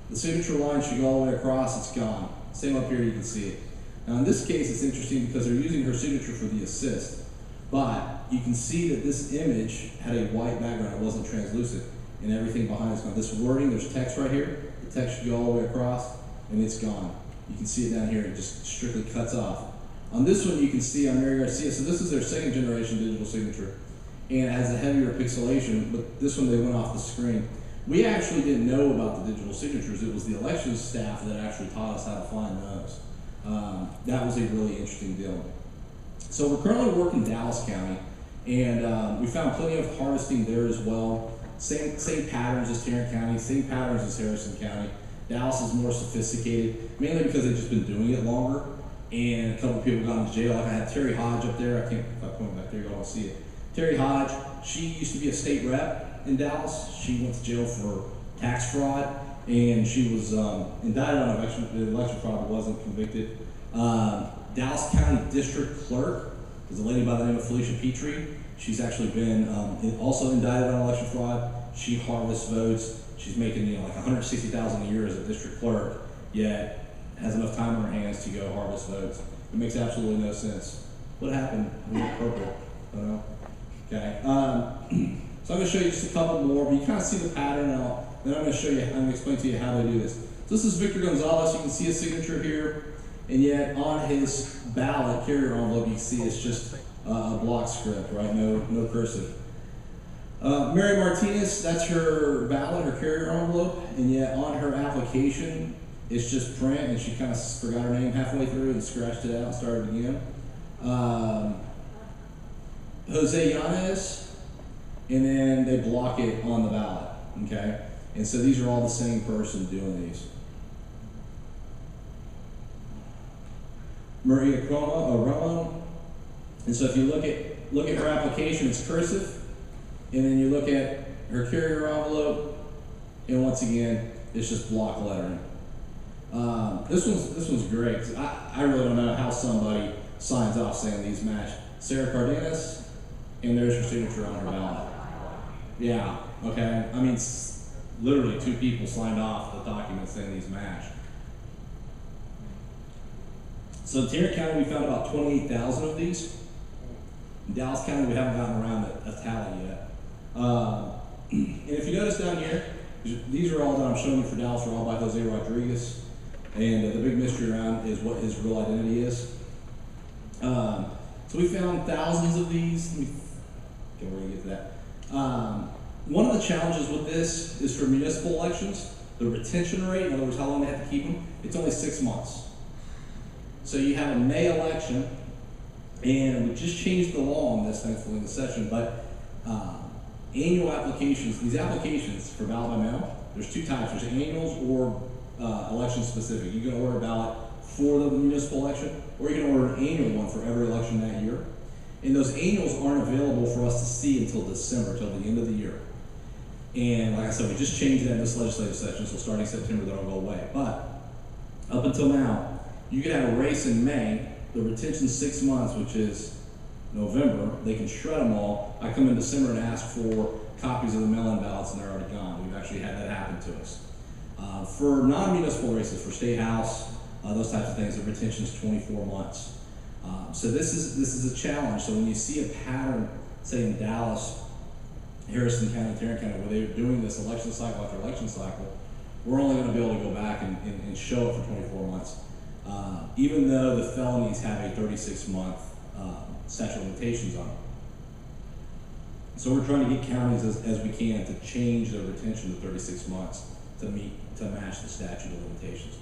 The signature line should go all the way across, it's gone. Same up here, you can see it. Now in this case, it's interesting because they're using her signature for the assist. But you can see that this image had a white background, it wasn't translucent, and everything behind it's gone. This wording, there's text right here, the text should go all the way across, and it's gone. You can see it down here, it just strictly cuts off. On this one, you can see on Mary Garcia, so this is their 2nd generation digital signature, and it has a heavier pixelation, but this one they went off the screen. We actually didn't know about the digital signatures. It was the elections staff that actually taught us how to find those. That was a really interesting deal. So we're currently working in Dallas County, and we found plenty of harvesting there as well. Same patterns as Tarrant County, same patterns as Harrison County. Dallas is more sophisticated, mainly because they've just been doing it longer, and a couple of people got into jail. Like I had Terry Hodge up there. I can't, if I point back there, y'all don't see it. Terry Hodge, she used to be a state rep in Dallas. She went to jail for tax fraud, and she was indicted on election fraud, but wasn't convicted. Dallas County District Clerk is a lady by the name of Felicia Petrie. She's actually been also indicted on election fraud. She harvests votes. She's making like $160,000 a year as a district clerk, yet has enough time on her hands to go harvest votes. It makes absolutely no sense. What happened? We went purple. I don't know. Okay. So I'm going to show you just a couple more, but you kind of see the pattern now. Then I'm going to show you, I'm going to explain to you how they do this. So this is Victor Gonzalez. You can see his signature here, and yet on his ballot carrier envelope, you can see it's just a block script, right? No cursive. Mary Martinez, that's her ballot, her carrier envelope, and yet on her application, it's just print, and she kind of forgot her name halfway through and scratched it out and started again. Jose Yanez, and then they block it on the ballot, okay? And so these are all the same person doing these. Maria Romo, and so if you look at her application, it's cursive, and then you look at her carrier envelope, and once again, it's just block lettering. This one's great, 'cause I really don't know how somebody signs off saying these match. Sarah Cardenas, and there's her signature on her ballot. Yeah, okay, I mean, literally 2 people signed off the document saying these match. So in Tarrant County, we found about 28,000 of these. In Dallas County, we haven't gotten around a tally yet. And if you notice down here, these are all that I'm showing you for Dallas are all by Jose Rodriguez. And the big mystery around is what his real identity is. So we found thousands of these. We're going to get to that. One of the challenges with this is for municipal elections, The retention rate, in other words, how long they have to keep them, it's only 6 months. So you have a May election, and we just changed the law on this, thankfully, in the session, but annual applications, these applications for ballot by mail, there's two types, there's annuals or election specific. You can order a ballot for the municipal election, or you can order an annual one for every election that year. And those annuals aren't available for us to see until December, till the end of the year. And like I said, we just changed that in this legislative session, so starting September, that'll go away. But up until now, you can have a race in May, the retention's 6 months, which is November. They can shred them all. I come in December and ask for copies of the mail-in ballots, and they're already gone. We've actually had that happen to us. For non-municipal races, for state house, those types of things, the retention is 24 months. So this is a challenge. So when you see a pattern, say in Dallas, Harrison County, Tarrant County, where they're doing this election cycle after election cycle, we're only going to be able to go back and show it for 24 months. Even though the felonies have a 36-month statute of limitations on them. So we're trying to get counties as we can to change their retention to 36 months to match the statute of limitations.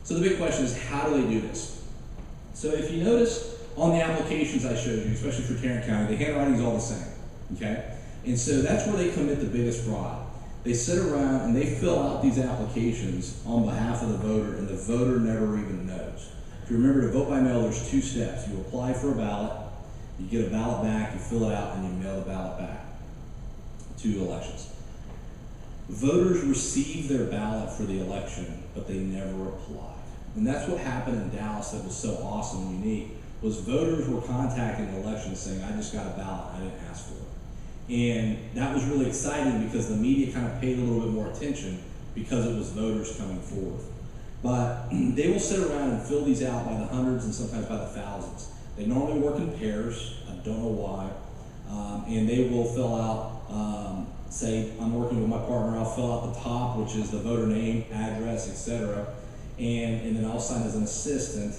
So the big question is, how do they do this? So if you notice on the applications I showed you, especially for Tarrant County, the handwriting is all the same, okay? And so that's where they commit the biggest fraud. They sit around and they fill out these applications on behalf of the voter, and the voter never even knows. If you remember, to vote by mail, there's 2 steps. You apply for a ballot, you get a ballot back, you fill it out, and you mail the ballot back to elections. Voters receive their ballot for the election, but they never applied. And that's what happened in Dallas that was so awesome and unique, was voters were contacting the election saying, I just got a ballot, I didn't ask for it. And that was really exciting because the media kind of paid a little bit more attention because it was voters coming forth. But they will sit around and fill these out by the hundreds and sometimes by the thousands. They normally work in pairs, I don't know why, and they will fill out, say I'm working with my partner, I'll fill out the top, which is the voter name, address, etc. And then I'll sign as an assistant,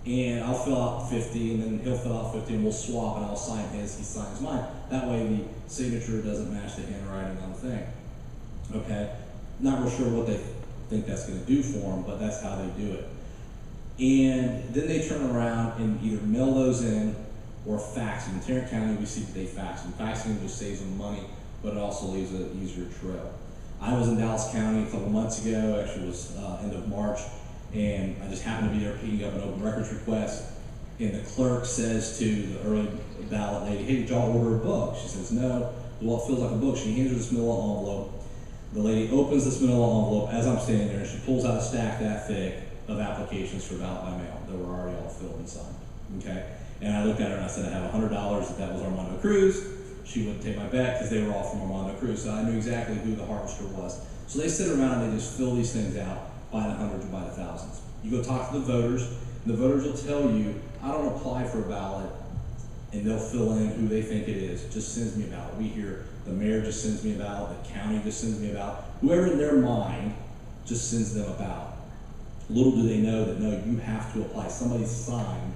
and I'll fill out 50, and then he'll fill out 50, and we'll swap, and I'll sign his, he signs mine. That way the signature doesn't match the handwriting on the thing. Okay? Not real sure what they think that's going to do for them, but that's how they do it. And then they turn around and either mail those in or fax them. In Tarrant County, we see that they fax them. Faxing just saves them money, but it also leaves an easier trail. I was in Dallas County a couple months ago, actually it was end of March, and I just happened to be there picking up an open records request, and the clerk says to the early ballot lady, hey, did y'all order a book? She says, no. Well, it feels like a book. She hands her this manila envelope. The lady opens this manila envelope as I'm standing there, and she pulls out a stack that thick of applications for ballot by mail that were already all filled and signed, okay? And I looked at her and I said, I have $100 that was Armando Cruz. She wouldn't take my bet because they were all from Armando Cruz, so I knew exactly who the harvester was. So they sit around and they just fill these things out by the hundreds or by the thousands. You go talk to the voters, and the voters will tell you, I don't apply for a ballot, and they'll fill in who they think it is. Just sends me a ballot. We hear the mayor just sends me a ballot, the county just sends me a ballot. Whoever in their mind just sends them a ballot. Little do they know that no, you have to apply. Somebody signed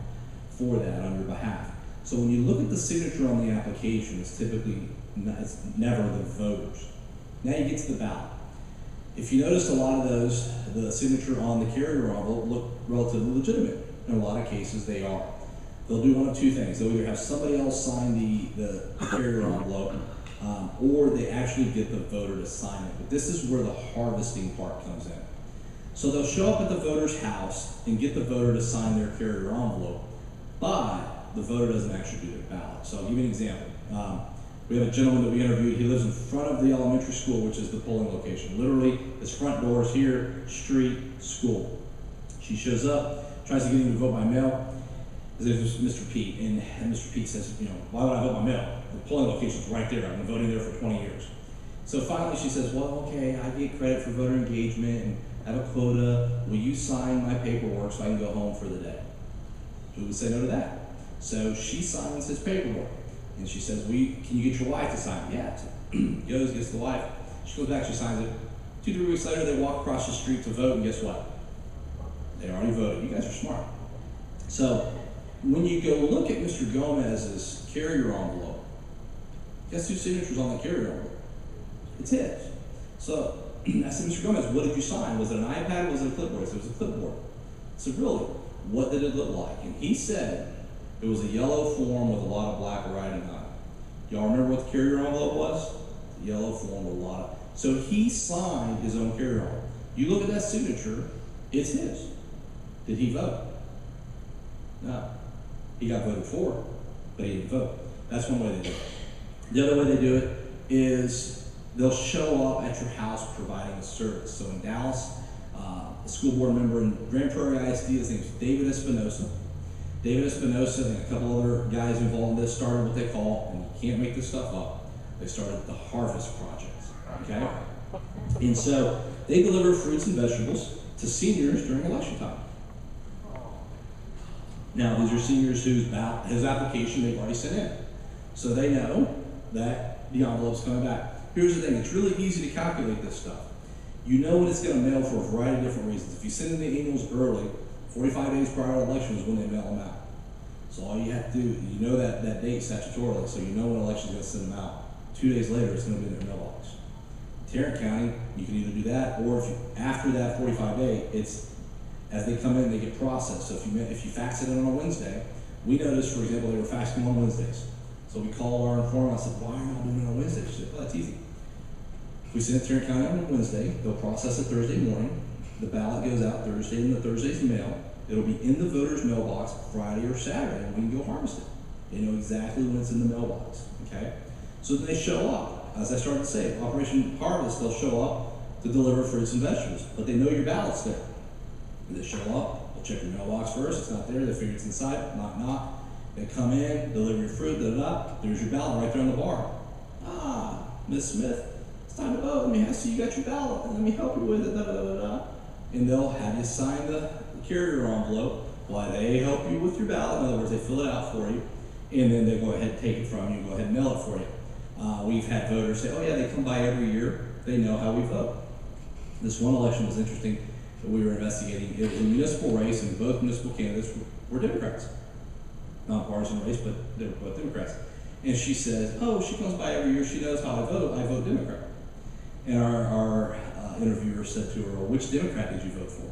for that on your behalf. So when you look at the signature on the application, it's typically, it's never the voters. Now you get to the ballot. If you notice a lot of those, the signature on the carrier envelope look relatively legitimate. In a lot of cases they are. They'll do one of two things. They'll either have somebody else sign the carrier envelope, or they actually get the voter to sign it. But this is where the harvesting part comes in. So they'll show up at the voter's house and get the voter to sign their carrier envelope, but the voter doesn't actually do their ballot. So I'll give you an example. We have a gentleman that we interviewed. He lives in front of the elementary school, which is the polling location. Literally, his front door is here, street, school. She shows up, tries to get him to vote by mail. His name is Mr. Pete, and Mr. Pete says, you know, why would I vote by mail? The polling location is right there. I've been voting there for 20 years. So finally she says, well, okay, I get credit for voter engagement, and I have a quota. Will you sign my paperwork so I can go home for the day? Who would say no to that? So she signs his paperwork. And she says, can you get your wife to sign it? Yeah. So goes, gets the wife. She goes back, she signs it. 2-3 weeks later, they walk across the street to vote, and guess what? They already voted. You guys are smart. So when you go look at Mr. Gomez's carrier envelope, guess whose signature's on the carrier envelope? It's his. So I said, Mr. Gomez, what did you sign? Was it an iPad or was it a clipboard? I said, it was a clipboard. I said, really? What did it look like? And he said it was a yellow form with a lot of black writing on it. Y'all remember what the carrier envelope was? The yellow form with a lot of... So he signed his own carrier envelope. You look at that signature, it's his. Did he vote? No. He got voted for, but he didn't vote. That's one way they do it. The other way they do it is they'll show up at your house providing a service. So in Dallas, a school board member in Grand Prairie ISD, his name is David Espinosa. David Espinosa and a couple other guys involved in this started what they call, and you can't make this stuff up, they started the Harvest Project, okay? And so they deliver fruits and vegetables to seniors during election time. Now, these are seniors whose application they've already sent in. So they know that the envelope's coming back. Here's the thing, it's really easy to calculate this stuff. You know what it's going to mail for a variety of different reasons. If you send in the emails early, 45 days prior to election is when they mail them out. So all you have to do, you know that date statutorily, so you know when election is going to send them out. 2 days later, it's going to be in their mailbox. Tarrant County, you can either do that, or if you, after that 45 day, it's as they come in, they get processed. So if you fax it in on a Wednesday, we noticed, for example, they were faxing on Wednesdays. So we called our informant. I said, "Why are you not doing it on Wednesday?" She said, "Well, that's easy. If we send it to Tarrant County on Wednesday, they'll process it Thursday morning. The ballot goes out Thursday in the Thursday's mail. It'll be in the voter's mailbox Friday or Saturday, and we can go harvest it. They know exactly when it's in the mailbox, okay? So then they show up. As I started to say, Operation Harvest, they'll show up to deliver fruits and vegetables, but they know your ballot's there. They show up, they'll check your mailbox first. It's not there. They figure it's inside. Knock. They come in, deliver your fruit. There's your ballot right there on the bar. Ah, Miss Smith, it's time to vote. Let me see you got your ballot. Let me help you with it. And they'll have you sign the carrier envelope while they help you with your ballot. In other words, they fill it out for you, and then they go ahead and take it from you and go ahead and mail it for you. We've had voters say, "Oh yeah, they come by every year. They know how we vote." This one election was interesting that we were investigating. It was a municipal race, and both municipal candidates were Democrats. Not a partisan race, but they were both Democrats. And she says, "Oh, she comes by every year. She knows how I vote. I vote Democrat." And our interviewer said to her, "Well, which Democrat did you vote for?"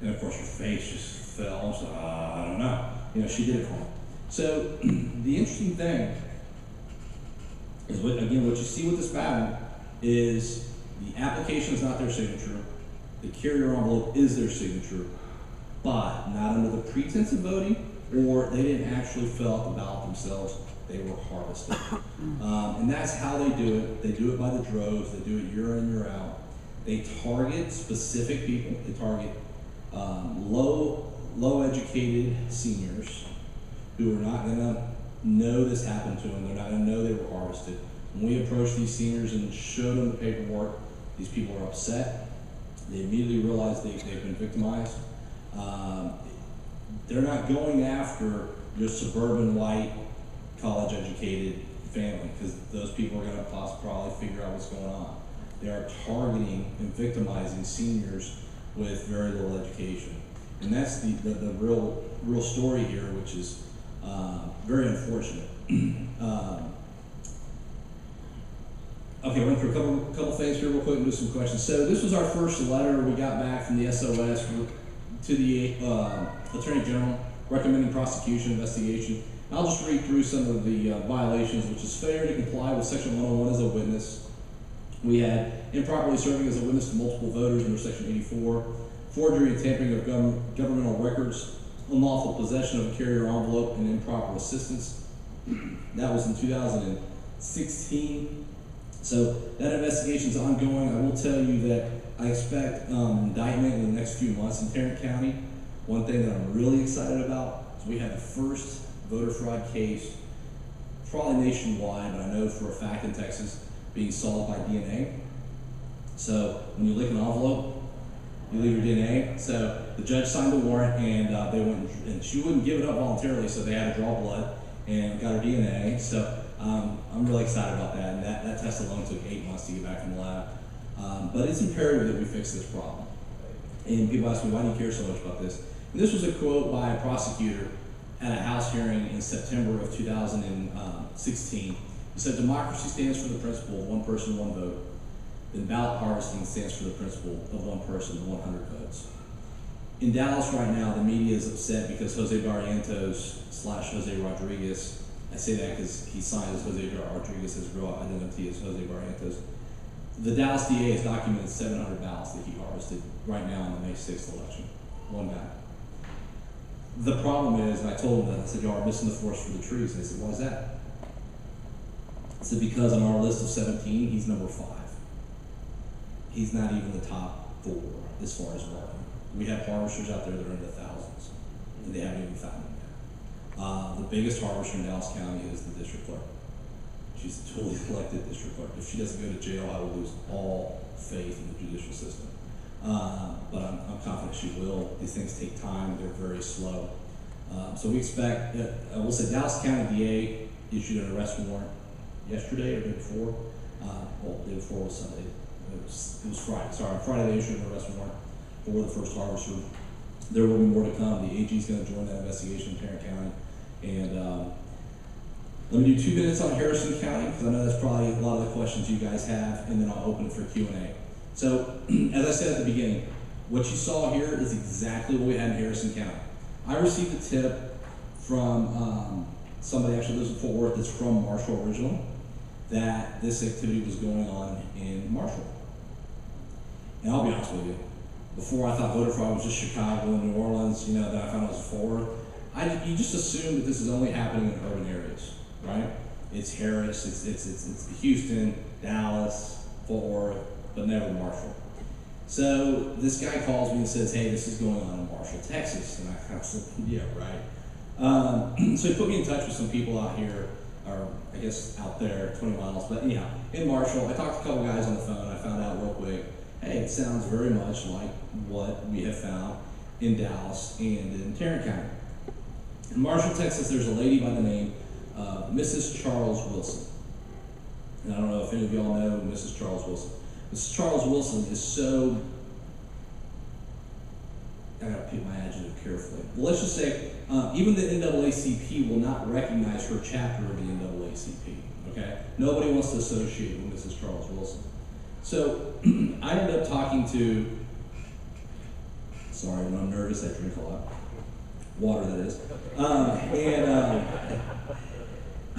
And of course, her face just fell. She said, "I don't know." You know, she did it wrong. So the interesting thing is, what you see with this pattern is the application is not their signature, the carrier envelope is their signature, but not under the pretense of voting, or they didn't actually fill out the ballot themselves, they were harvested. And that's how they do it. They do it by the droves, they do it year in, year out. They target specific people, they target low educated seniors who are not gonna know this happened to them. They're not going to know they were harvested. When we approached these seniors and showed them the paperwork, these people are upset. They immediately realize they've been victimized. They're not going after your suburban, white, college-educated family, because those people are going to probably figure out what's going on. They are targeting and victimizing seniors with very little education. And that's the real story here, which is very unfortunate. Okay, run through a couple things here real quick and do some questions. So this was our first letter we got back from the SOS to the Attorney General recommending prosecution investigation. I'll just read through some of the violations, which is failure to comply with Section 101 as a witness. We had improperly serving as a witness to multiple voters under Section 84, forgery and tampering of governmental records, unlawful possession of a carrier envelope, and improper assistance. That was in 2016. So that investigation is ongoing. I will tell you that I expect indictment in the next few months in Tarrant County. One thing that I'm really excited about is we have the first voter fraud case, probably nationwide, but I know for a fact in Texas, being solved by DNA. So when you lick an envelope, you leave your DNA. So the judge signed the warrant, and they went, and she wouldn't give it up voluntarily, so they had to draw blood and got her DNA. So I'm really excited about that, and that test alone took 8 months to get back from the lab. But it's imperative that we fix this problem. And people ask me, why do you care so much about this? And this was a quote by a prosecutor at a House hearing in September of 2016. He said, "Democracy stands for the principle of one person, one vote. then ballot harvesting stands for the principle of one person, 100 votes. In Dallas right now, the media is upset because Jose Barrientos / Jose Rodriguez, I say that because he signed as Jose Rodriguez, his real identity is Jose Barrientos. The Dallas DA has documented 700 ballots that he harvested right now in the May 6th election. One guy. The problem is, and I told him that, I said, y'all are missing the forest for the trees. And they said, why is that? I said, because on our list of 17, he's number 5. He's not even the top 4 as far as volume. We have harvesters out there that are in the thousands, and they haven't even found him yet. The biggest harvester in Dallas County is the district clerk. She's a totally elected district clerk. If she doesn't go to jail, I will lose all faith in the judicial system. But I'm confident she will. These things take time. They're very slow. So we expect, I will say Dallas County DA issued an arrest warrant yesterday or the day before. Well, the day before was Sunday. It was Friday. Sorry, on Friday they issued an arrest warrant for the first harvester. There will be more to come. The AG is going to join that investigation in Tarrant County. And let me do 2 minutes on Harrison County, because I know that's probably a lot of the questions you guys have, and then I'll open it for Q&A. So, as I said at the beginning, what you saw here is exactly what we had in Harrison County. I received a tip from somebody actually lives in Fort Worth that's from Marshall originally, that this activity was going on in Marshall. And I'll be honest with you, before I thought voter fraud was just Chicago and New Orleans, then I found it was Fort Worth. You just assume that this is only happening in urban areas, right? It's Harris, it's Houston, Dallas, Fort Worth, but never Marshall. So this guy calls me and says, hey, this is going on in Marshall, Texas. And I kind of said, yeah, right. So he put me in touch with some people out here, or I guess out there, 20 miles, but anyhow, in Marshall. I talked to a couple guys on the phone. I found out real quick, hey, it sounds very much like what we have found in Dallas and in Tarrant County. In Marshall, Texas, there's a lady by the name of Mrs. Charles Wilson. And I don't know if any of y'all know Mrs. Charles Wilson. Mrs. Charles Wilson is so, I gotta pick my adjective carefully. Well, let's just say, even the NAACP will not recognize her chapter of the NAACP, okay? Nobody wants to associate with Mrs. Charles Wilson. So, I ended up talking to, sorry, when I'm nervous, I drink a lot. Water, that is. I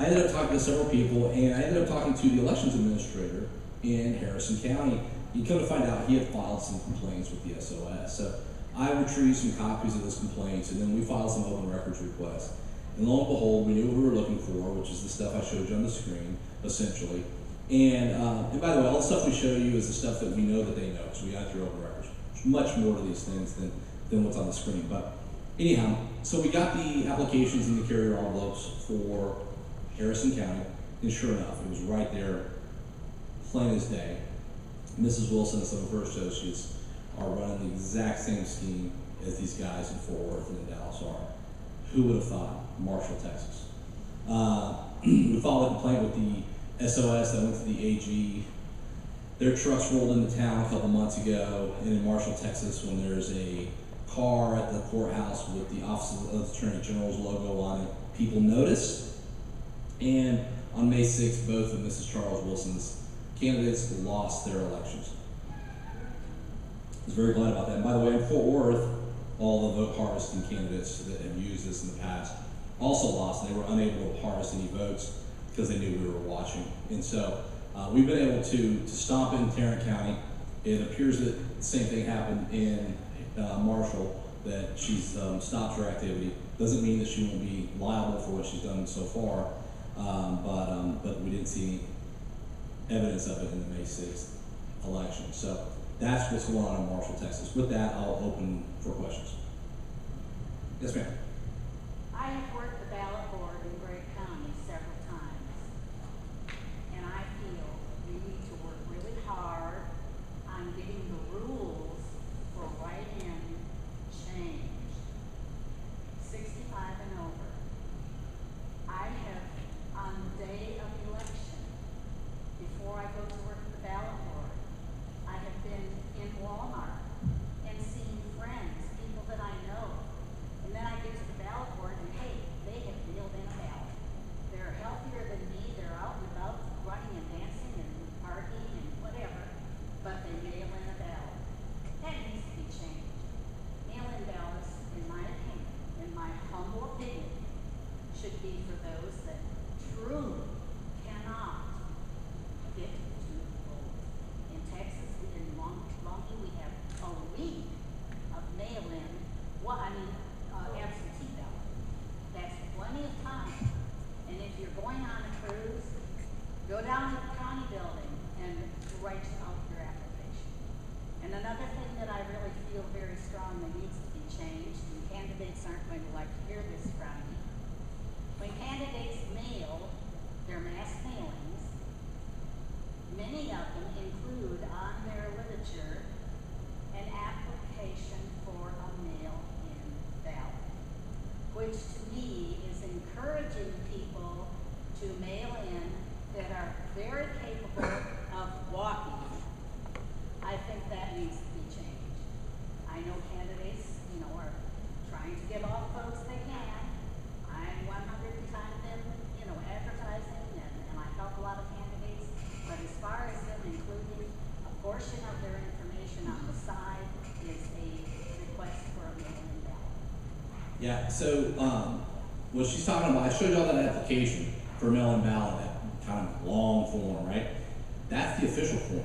ended up talking to several people, and I ended up talking to the elections administrator in Harrison County. You come to find out he had filed some complaints with the SOS. So I retrieved some copies of those complaints, and then we filed some open records requests. And lo and behold, we knew what we were looking for, which is the stuff I showed you on the screen, essentially. And by the way, all the stuff we show you is the stuff that we know that they know, so we got through open records. There's much more to these things than what's on the screen. But anyhow, so we got the applications in the carrier envelopes for Harrison County, and sure enough, it was right there, plain as day. Mrs. Wilson and some of her associates are running the exact same scheme as these guys in Fort Worth and in Dallas are. Who would have thought? Marshall, Texas. We filed a complaint with the SOS that went to the AG. Their trucks rolled into town a couple months ago, and in Marshall, Texas, when there's a car at the courthouse with the Office of the Attorney General's logo on it, people noticed. And on May 6th, both of Mrs. Charles Wilson's candidates lost their elections. I was very glad about that. And by the way, in Fort Worth, all the vote harvesting candidates that have used this in the past also lost. They were unable to harvest any votes because they knew we were watching. And so we've been able to stomp it in Tarrant County. It appears that the same thing happened in Marshall, that she's stopped her activity. Doesn't mean that she won't be liable for what she's done so far, but we didn't see any evidence of it in the May 6th election. So that's what's going on in Marshall, Texas. With that, I'll open for questions. Yes, ma'am. I have worked the ballot board in Gregg County several times, and I feel we need to work really hard on getting the rules for write-in changed. 65 and over. I have, on the day of the election, before I go to work at the ballot board, I have been in Walmart and seen friends, people that I know. And then I get to the ballot board and, hey, Yeah, so what she's talking about, I showed y'all that application for mail-in ballot, that kind of long form, right? That's the official form.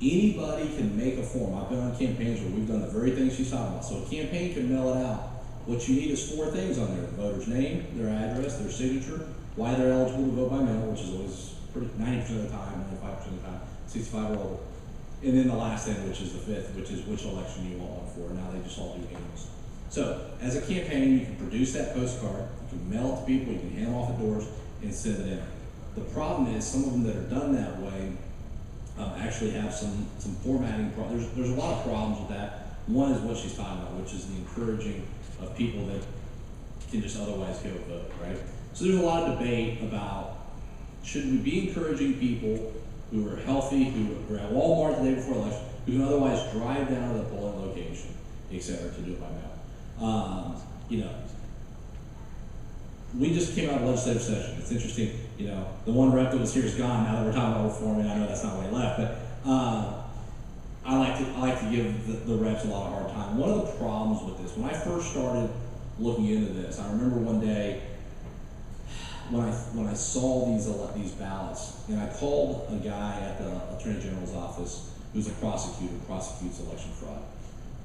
Anybody can make a form. I've been on campaigns where we've done the very thing she's talking about. So a campaign can mail it out. What you need is 4 things on there: the voter's name, their address, their signature, why they're eligible to vote by mail, which is always pretty 90% of the time, 95% of the time, 65 or older. And then the last thing, which is the 5th, which is which election you want one for. Now they just all do annuals. So as a campaign, you can produce that postcard, you can mail it to people, you can hand it off at doors and send it in. The problem is some of them that are done that way actually have some formatting problems. There's a lot of problems with that. One is what she's talking about, which is the encouraging of people that can just otherwise go vote, right? So there's a lot of debate about, should we be encouraging people who are healthy, who are at Walmart the day before election, who can otherwise drive down to the polling location, et cetera, to do it by mail. You know, we just came out of legislative session. It's interesting, you know, the one rep that was here is gone now that we're talking about reforming. I know that's not why he left, but I like to give the reps a lot of hard time. One of the problems with this, when I first started looking into this, I remember one day when I saw these ballots, and I called a guy at the Attorney General's office who's a prosecutor who prosecutes election fraud.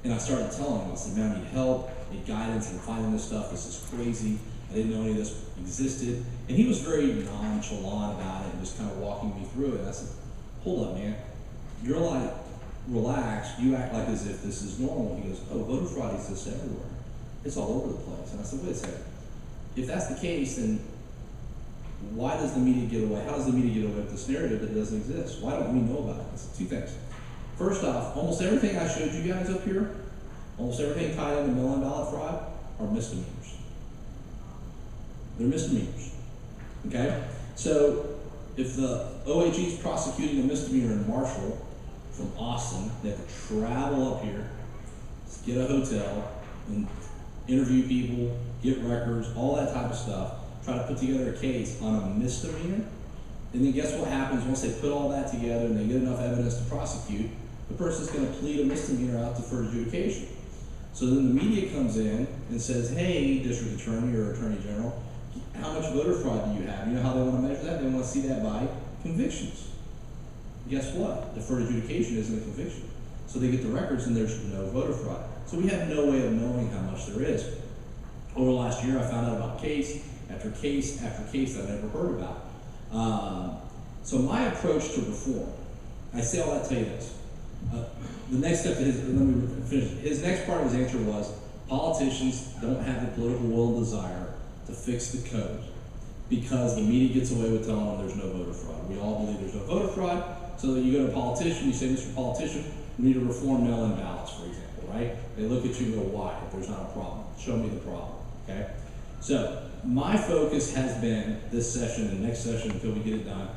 And I started telling him, I said, man, I need help, I need guidance in finding this stuff, this is crazy. I didn't know any of this existed. And he was very nonchalant about it and just kind of walking me through it. And I said, hold up, man, you're like relaxed, you act like as if this is normal. He goes, oh, voter fraud exists everywhere. It's all over the place. And I said, wait a second, if that's the case, then why does the media get away? How does the media get away with this narrative that doesn't exist? Why don't we know about it? It's 2 things. First off, almost everything I showed you guys up here, almost everything tied into mail-in ballot fraud are misdemeanors. They're misdemeanors, okay? So if the OAG is prosecuting a misdemeanor in Marshall from Austin, they have to travel up here, get a hotel, and interview people, get records, all that type of stuff, try to put together a case on a misdemeanor, and then guess what happens once they put all that together and they get enough evidence to prosecute, the person's going to plead a misdemeanor out to for adjudication. So then the media comes in and says, hey, district attorney or attorney general, how much voter fraud do you have? You know how they want to measure that? They want to see that by convictions. Guess what? Deferred adjudication isn't a conviction. So they get the records and there's no voter fraud. So we have no way of knowing how much there is. Over the last year, I found out about case after case after case that I never heard about. So my approach to reform, I say all that to tell you this. The next step to let me finish. His next part of his answer was, politicians don't have the political will and desire to fix the code because the media gets away with telling them there's no voter fraud. We all believe there's no voter fraud, so that you go to a politician, you say, Mr. Politician, we need to reform mail-in ballots, for example, right? They look at you and go, why? If there's not a problem, show me the problem, okay? So my focus has been this session and next session until we get it done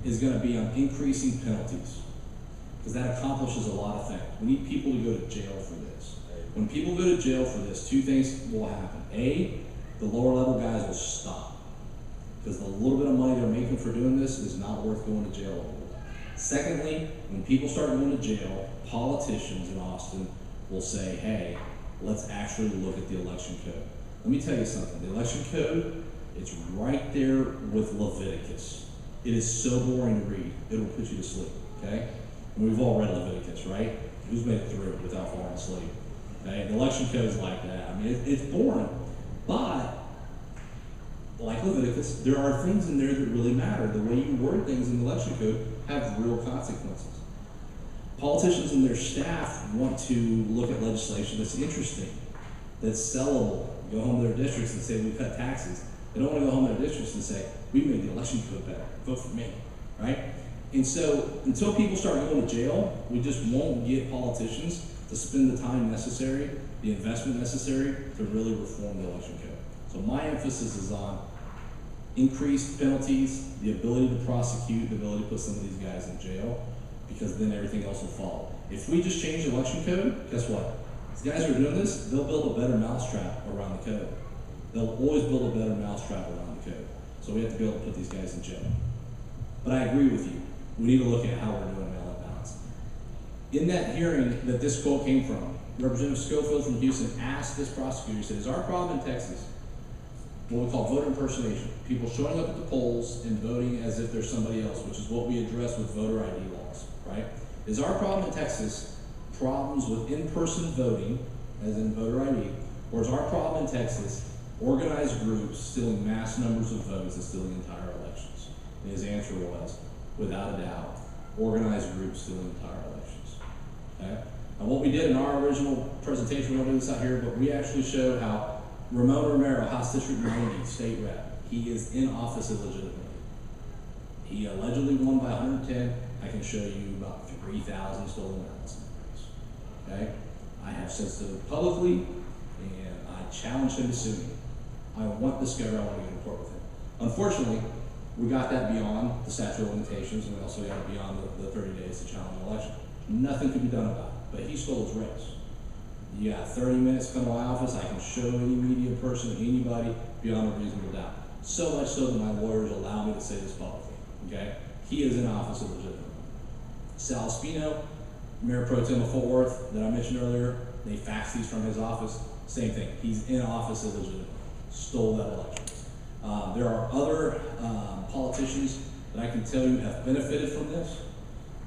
is going to be on increasing penalties because that accomplishes a lot of things. We need people to go to jail for this. When people go to jail for this, 2 things will happen. A, the lower level guys will stop because the little bit of money they're making for doing this is not worth going to jail over. Secondly, when people start going to jail, politicians in Austin will say, hey, let's actually look at the election code. Let me tell you something. The election code, it's right there with Leviticus. It is so boring to read, it'll put you to sleep, okay? And we've all read Leviticus, right? Who's made it through without falling asleep? Okay? The election code is like that. I mean, it's boring. But, like Leviticus, there are things in there that really matter. The way you word things in the election code have real consequences. Politicians and their staff want to look at legislation that's interesting, that's sellable. Go home to their districts and say, we cut taxes. They don't want to go home to their districts and say, we made the election code better. Vote for me, right? And so, until people start going to jail, we just won't get politicians to spend the time necessary, the investment necessary to really reform the election code. So my emphasis is on increased penalties, the ability to prosecute, the ability to put some of these guys in jail, because then everything else will follow. If we just change the election code, guess what? These guys who are doing this, they'll build a better mousetrap around the code. They'll always build a better mousetrap around the code. So we have to be able to put these guys in jail. But I agree with you. We need to look at how we're doing mail-in ballots. In that hearing that this quote came from, Representative Schofield from Houston asked this prosecutor, he said, is our problem in Texas what we call voter impersonation? People showing up at the polls and voting as if they're somebody else, which is what we address with voter ID laws, right? Is our problem in Texas problems with in-person voting, as in voter ID, or is our problem in Texas organized groups stealing mass numbers of votes and stealing entire elections? And his answer was, without a doubt, organized groups stealing entire elections. Okay? And what we did in our original presentation, we don't do this out here, but we actually show how Ramon Romero, House District 90, state rep, he is in office illegitimately. He allegedly won by 110. I can show you about 3,000 stolen ballots. Okay? I have said so publicly, and I challenge him to sue me. I want this guy, I want to get in court with him. Unfortunately, we got that beyond the statute of limitations, and we also got it beyond the 30 days to challenge an election. Nothing could be done about it, but he stole his race. You got 30 minutes to come to my office, I can show any media person, anybody, beyond a reasonable doubt. So much so that my lawyers allow me to say this publicly, okay? He is in office illegitimately. Sal Spino, Mayor Pro Tem of Fort Worth, that I mentioned earlier, they faxed these from his office, same thing. He's in office illegitimately, stole that election. There are other politicians that I can tell you have benefited from this,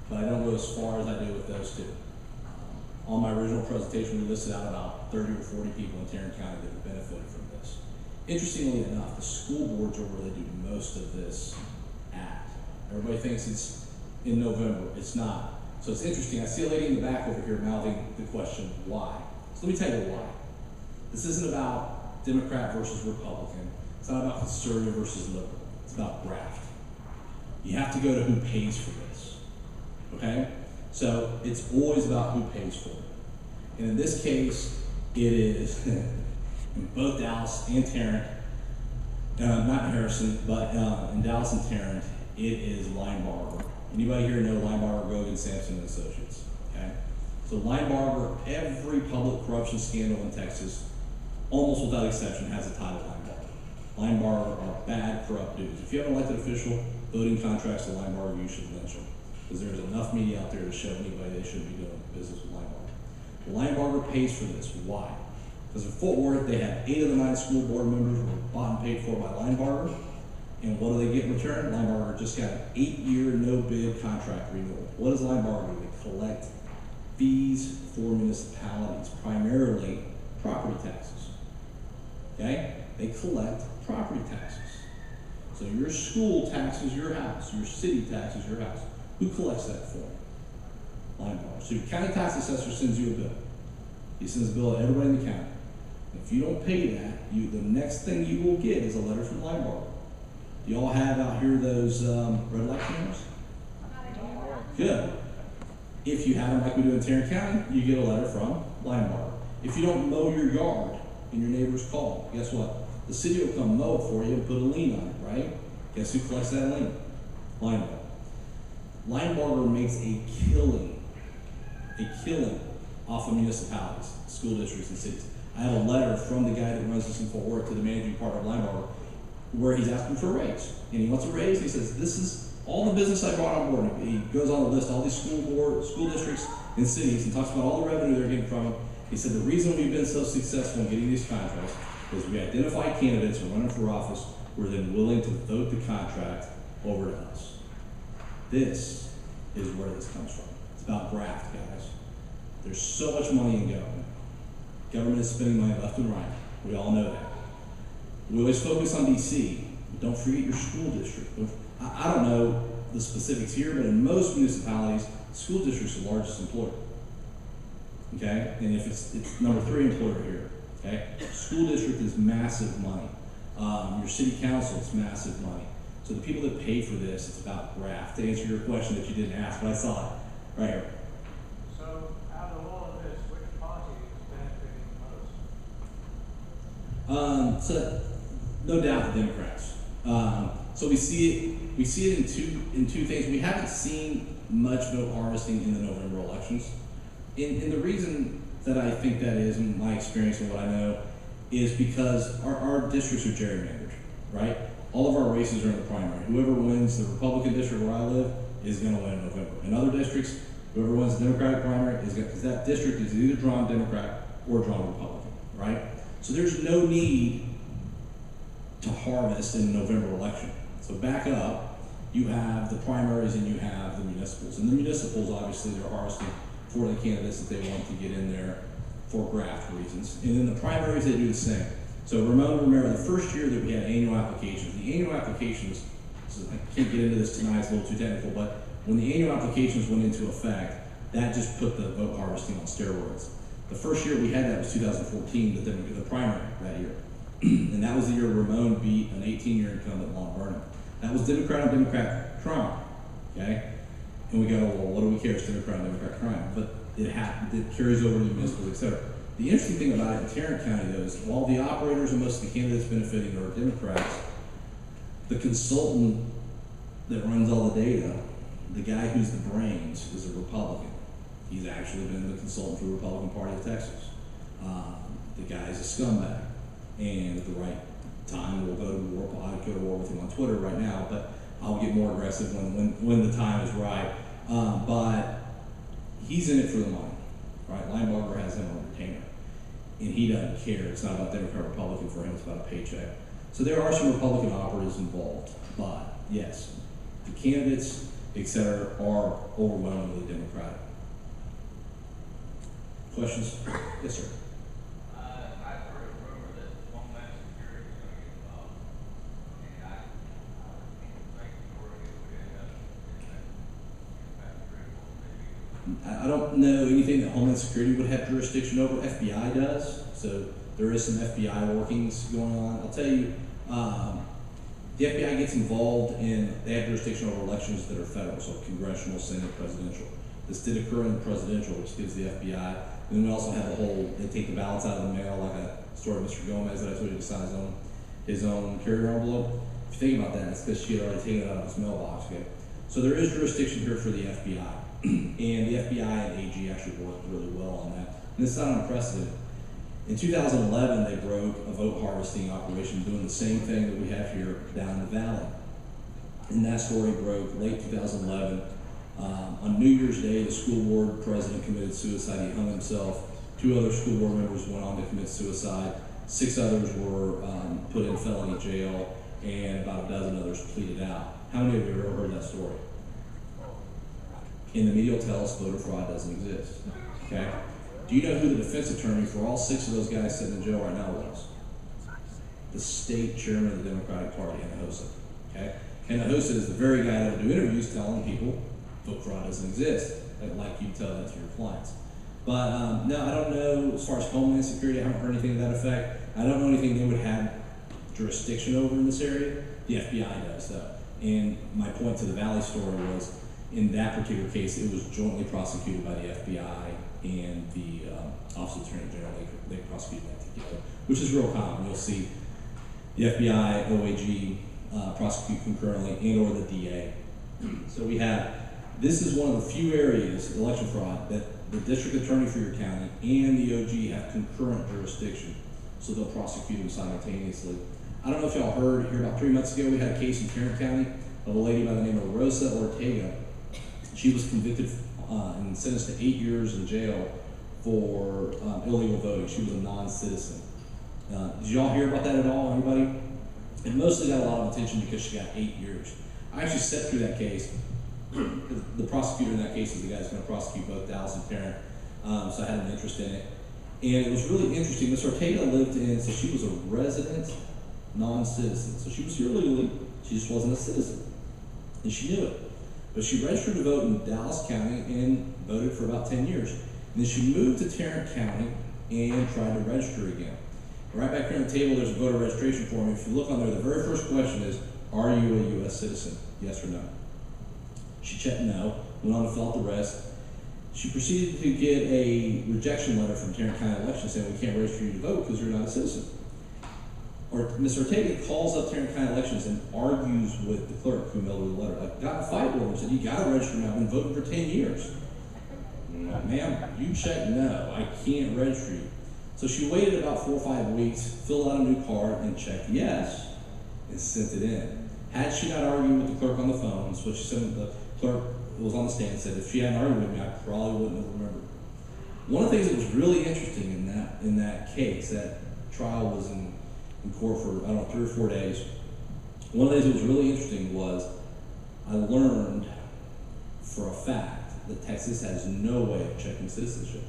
but I don't go as far as I do with those two. On my original presentation, we listed out about 30 or 40 people in Tarrant County that have benefited from this. Interestingly enough, the school boards are where they do most of this act. Everybody thinks it's in November. It's not. So it's interesting. I see a lady in the back over here mouthing the question, why? So let me tell you why. This isn't about Democrat versus Republican. It's not about conservative versus liberal. It's about graft. You have to go to who pays for this. Okay? So it's always about who pays for it. And in this case, it is in both Dallas and Tarrant, not Harrison, but in Dallas and Tarrant, it is Linebarger. Anybody here know Linebarger, Gogan, Sampson, and Associates? Okay? So Linebarger, every public corruption scandal in Texas, almost without exception, has a title Linebarger. Linebarger are bad, corrupt dudes. If you have an elected official voting contracts to Linebarger, you should lynch them. Because there's enough media out there to show anybody they shouldn't be doing business with Linebarger. Linebarger pays for this. Why? Because in Fort Worth, they have 8 of the 9 school board members were bought and paid for by Linebarger. And what do they get in return? Linebarger just got an 8-year no-bid contract renewal. What does Linebarger do? They collect fees for municipalities, primarily property taxes. Okay? They collect property taxes. So your school taxes your house, your city taxes your house. Who collects that for you? Linebarger. So your county tax assessor sends you a bill. He sends a bill to everybody in the county. If you don't pay that, the next thing you will get is a letter from Linebarger. Do y'all have out here those red light cameras? Good. If you have them like we do in Tarrant County, you get a letter from Linebarger. If you don't mow your yard and your neighbors call, guess what? The city will come mow it for you and put a lien on it, right? Guess who collects that lien? Linebarger. Linebarger makes a killing off of municipalities, school districts, and cities. I have a letter from the guy that runs this in Fort Worth to the managing partner of Linebarger where he's asking for a raise. And he wants a raise. He says, this is all the business I brought on board. He goes on the list, all these school districts and cities, and talks about all the revenue they're getting from them. He said, the reason we've been so successful in getting these contracts is we identify candidates who are running for office who are then willing to vote the contract over to us. This is where this comes from. It's about graft, guys. There's so much money in government. Government is spending money left and right. We all know that. We always focus on DC, but don't forget your school district. I don't know the specifics here, but in most municipalities, school district's the largest employer. Okay? And if it's number 3 employer here. Okay? School district is massive money. Your city council is massive money. So the people that pay for this, it's about graft. To answer your question that you didn't ask, but I saw it right here. So out of all of this, which party is benefiting most? So no doubt the Democrats. So we see it in two things. We haven't seen much vote harvesting in the November elections. And the reason that I think that is, in my experience and what I know, is because our districts are gerrymandered, right? All of our races are in the primary. Whoever wins the Republican district where I live is going to win in November. In other districts, Whoever wins the Democratic primary is going, because that district is either drawn Democrat or drawn Republican, right? So there's no need to harvest in the November election. So back up, you have the primaries and you have the municipals. And the municipals, obviously, they're harvesting for the candidates that they want to get in there for graft reasons. And then the primaries, they do the same. So Ramon, remember the first year that we had annual applications, the annual applications, so I can't get into this tonight, it's a little too technical, but when the annual applications went into effect, that just put the vote harvesting on steroids. The first year we had that was 2014, but then we did the primary that year. And that was the year Ramon beat an 18-year incumbent, Lon Burnham. That was Democrat on Democrat crime, okay? And we go, well, what do we care? It's Democrat on Democrat crime. But it happened, it carries over to the municipals, et cetera. The interesting thing about it in Tarrant County, though, is while the operators and most of the candidates benefiting are Democrats, the consultant that runs all the data, the guy who's the brains, is a Republican. He's actually been the consultant for the Republican Party of Texas. The guy's a scumbag. And at the right time, we'll go to war. I'd go to war with him on Twitter right now, but I'll get more aggressive when the time is right. But he's in it for the money, right? Linebarger has him on retainer, and he doesn't care. It's not about Democrat, Republican for him. It's about a paycheck. So there are some Republican operatives involved, but yes, the candidates, etc., are overwhelmingly Democratic. Questions? Yes, sir. I've heard a rumor that Homeland Security is going to get involved, and I think Florida would end up in that critical, maybe. I don't know anything that Homeland Security would have jurisdiction over. FBI does, so there is some FBI workings going on. I'll tell you, the FBI gets involved they have jurisdiction over elections that are federal, so congressional, Senate, presidential. This did occur in the presidential, which gives the FBI. And then we also have they take the ballots out of the mail, like a story of Mr. Gomez that I told you to sign his own carrier envelope. If you think about that, it's because she had already taken it out of his mailbox, okay? So there is jurisdiction here for the FBI. And the FBI and AG actually worked really well on that. And it's not unprecedented. In 2011, they broke a vote harvesting operation doing the same thing that we have here down in the valley. And that story broke late 2011. On New Year's Day, the school board president committed suicide. He hung himself. 2 other school board members went on to commit suicide. 6 others were put in felony jail, and about a dozen others pleaded out. How many of you have ever heard that story? And the media will tell us voter fraud doesn't exist. Okay? Do you know who the defense attorney for all 6 of those guys sitting in jail right now was? The state chairman of the Democratic Party, Hinojosa. Okay? Hinojosa is the very guy that will do interviews telling people vote fraud doesn't exist, like you tell that to your clients. But no, I don't know, as far as Homeland Security, I haven't heard anything to that effect. I don't know anything they would have jurisdiction over in this area. The FBI does, though. And my point to the Valley story was, in that particular case, it was jointly prosecuted by the FBI and the Office of the Attorney General. They prosecuted that together, which is real common. You'll see the FBI, OAG prosecute concurrently, and or the DA. So we have, this is one of the few areas, election fraud, that the district attorney for your county and the OG have concurrent jurisdiction. So they'll prosecute them simultaneously. I don't know if y'all heard here about 3 months ago, we had a case in Tarrant County of a lady by the name of Rosa Ortega. She was convicted and sentenced to 8 years in jail for illegal voting. She was a non-citizen. Did y'all hear about that at all, anybody? It mostly got a lot of attention because she got 8 years. I actually sat through that case. The prosecutor in that case is the guy who's going to prosecute both Dallas and Tarrant, so I had an interest in it. And it was really interesting. Ms. Ortega lived in, so she was a resident non-citizen. So she was here legally, she just wasn't a citizen. And she knew it. But she registered to vote in Dallas County and voted for about 10 years. And then she moved to Tarrant County and tried to register again. Right back here on the table, there's a voter registration form. If you look on there, the very first question is, are you a U.S. citizen? Yes or no? She checked no, went on to fill out the rest. She proceeded to get a rejection letter from Tarrant County Election saying we can't register you to vote because you're not a citizen. Or Ms. Ortega calls up Tarrant County Elections and argues with the clerk who mailed her the letter. Like, got in a fight with her and said, you gotta register now, I've been voting for 10 years. Ma'am, you checked no, I can't register you. So she waited about 4 or 5 weeks, filled out a new card, and checked yes, and sent it in. Had she not argued with the clerk on the phone, so she sent the clerk was on the stand and said if she hadn't argued with me, I probably wouldn't have remembered. One of the things that was really interesting in that case, that trial was in court for, I don't know, 3 or 4 days. One of the things that was really interesting was I learned for a fact that Texas has no way of checking citizenship.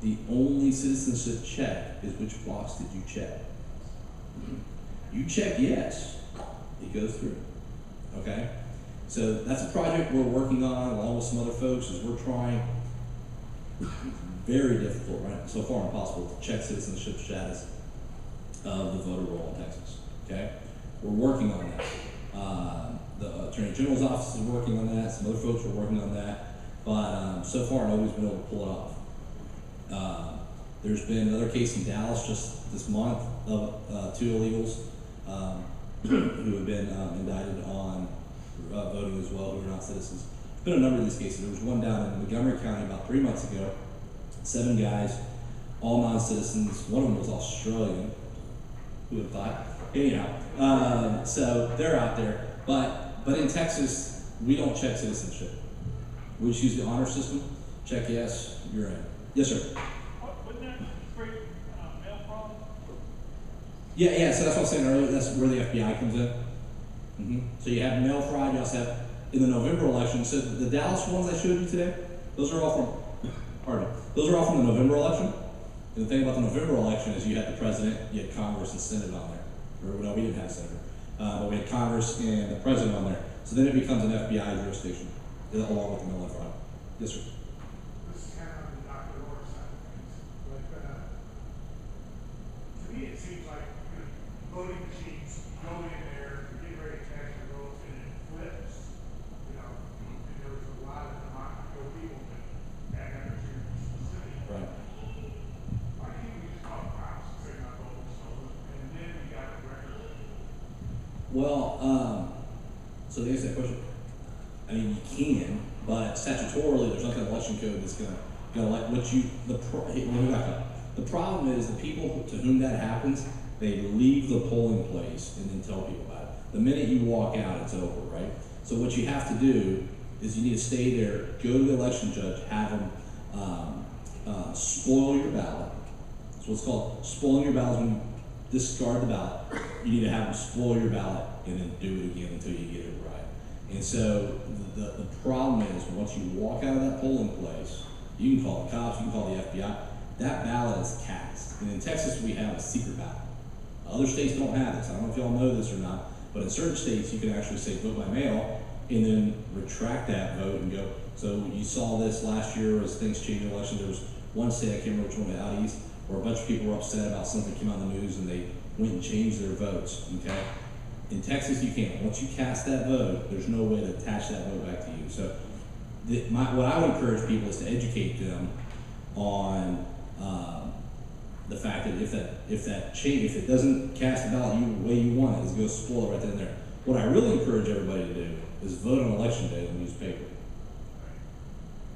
The only citizenship check is which box did you check. You check yes, it goes through, okay? So that's a project we're working on along with some other folks as we're trying. Very difficult, right? So far impossible to check citizenship status of the voter roll in Texas, okay? We're working on that. The Attorney General's office is working on that, some other folks are working on that, but so far nobody's been able to pull it off. There's been another case in Dallas just this month of 2 illegals who have been indicted on voting as well, who are not citizens. There's been a number of these cases. There was one down in Montgomery County about 3 months ago. 7 guys, all non-citizens. One of them was Australian. Who would have thought? Anyhow, so they're out there. But in Texas, we don't check citizenship. We just use the honor system. Check yes, you're in. Yes, sir. Wouldn't that create mail fraud? Yeah, so that's what I was saying earlier, that's where the FBI comes in. So you have mail fraud, you also have, in the November election, so the Dallas ones I showed you today, those are all from the November election. And the thing about the November election is you had the president, you had Congress and Senate on there. Or no, we didn't have a senator, but we had Congress and the president on there. So then it becomes an FBI jurisdiction, along with the mail fraud. Yes, sir. This is kind of on the Dr. Orr side of things, but to me it seems like voting machines go in there, get ready to cast your votes, and it flips. And there was a lot of people that had membership specific. Right. Why can't we just call the cops and say my vote was stolen, and then we got a record? Well, so to answer that question, I mean, you can, but statutorily, there's nothing in the election code that's gonna let what you, let me back up. The problem is the people to whom that happens, they leave the polling place and then tell people about it. The minute you walk out, it's over, right? So what you have to do is you need to stay there, go to the election judge, have them spoil your ballot. So what's called spoiling your ballot is when you discard the ballot. You need to have them spoil your ballot and then do it again until you get it right. And so the problem is once you walk out of that polling place, you can call the cops, you can call the FBI, that ballot is cast. And in Texas, we have a secret ballot. Other states don't have this. I don't know if y'all know this or not, but in certain states, you can actually say vote by mail and then retract that vote and go. So you saw this last year as things changed in the election. There was one state, I can't remember which one, out east, where a bunch of people were upset about something that came out in the news and they went and changed their votes, okay? In Texas, you can't. Once you cast that vote, there's no way to attach that vote back to you. So what I would encourage people is to educate them on the fact that if it doesn't cast the ballot the way you want it, it's going to spoil it right then and there. What I really encourage everybody to do is vote on election day and use paper.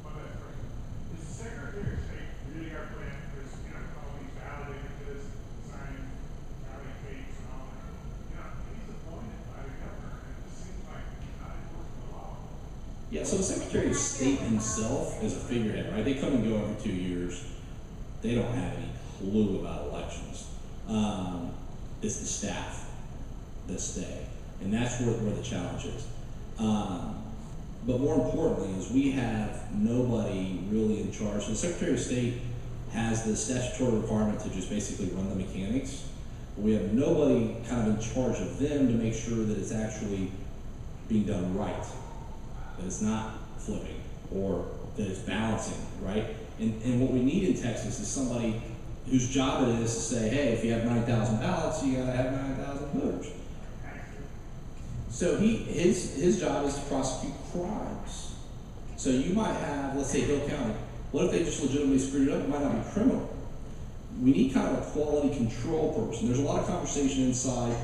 One last question. Is the Secretary of State really our plan? Because, all these validators, signing validating dates and all that. He's appointed by the governor, and it just seems like he's not enforcing the law. Yeah, so the Secretary of State himself is a figurehead, right? They come and go every 2 years. They don't have any clue about elections. It's the staff that stay, and that's where the challenge is. But more importantly is we have nobody really in charge. So the Secretary of State has the statutory requirement to just basically run the mechanics. But we have nobody kind of in charge of them to make sure that it's actually being done right, that it's not flipping, or that it's balancing, right? And what we need in Texas is somebody whose job it is to say, hey, if you have 9,000 ballots, you gotta have 9,000 voters. So his job is to prosecute crimes. So you might have, let's say Hill County, what if they just legitimately screwed it up? It might not be criminal. We need kind of a quality control person. There's a lot of conversation inside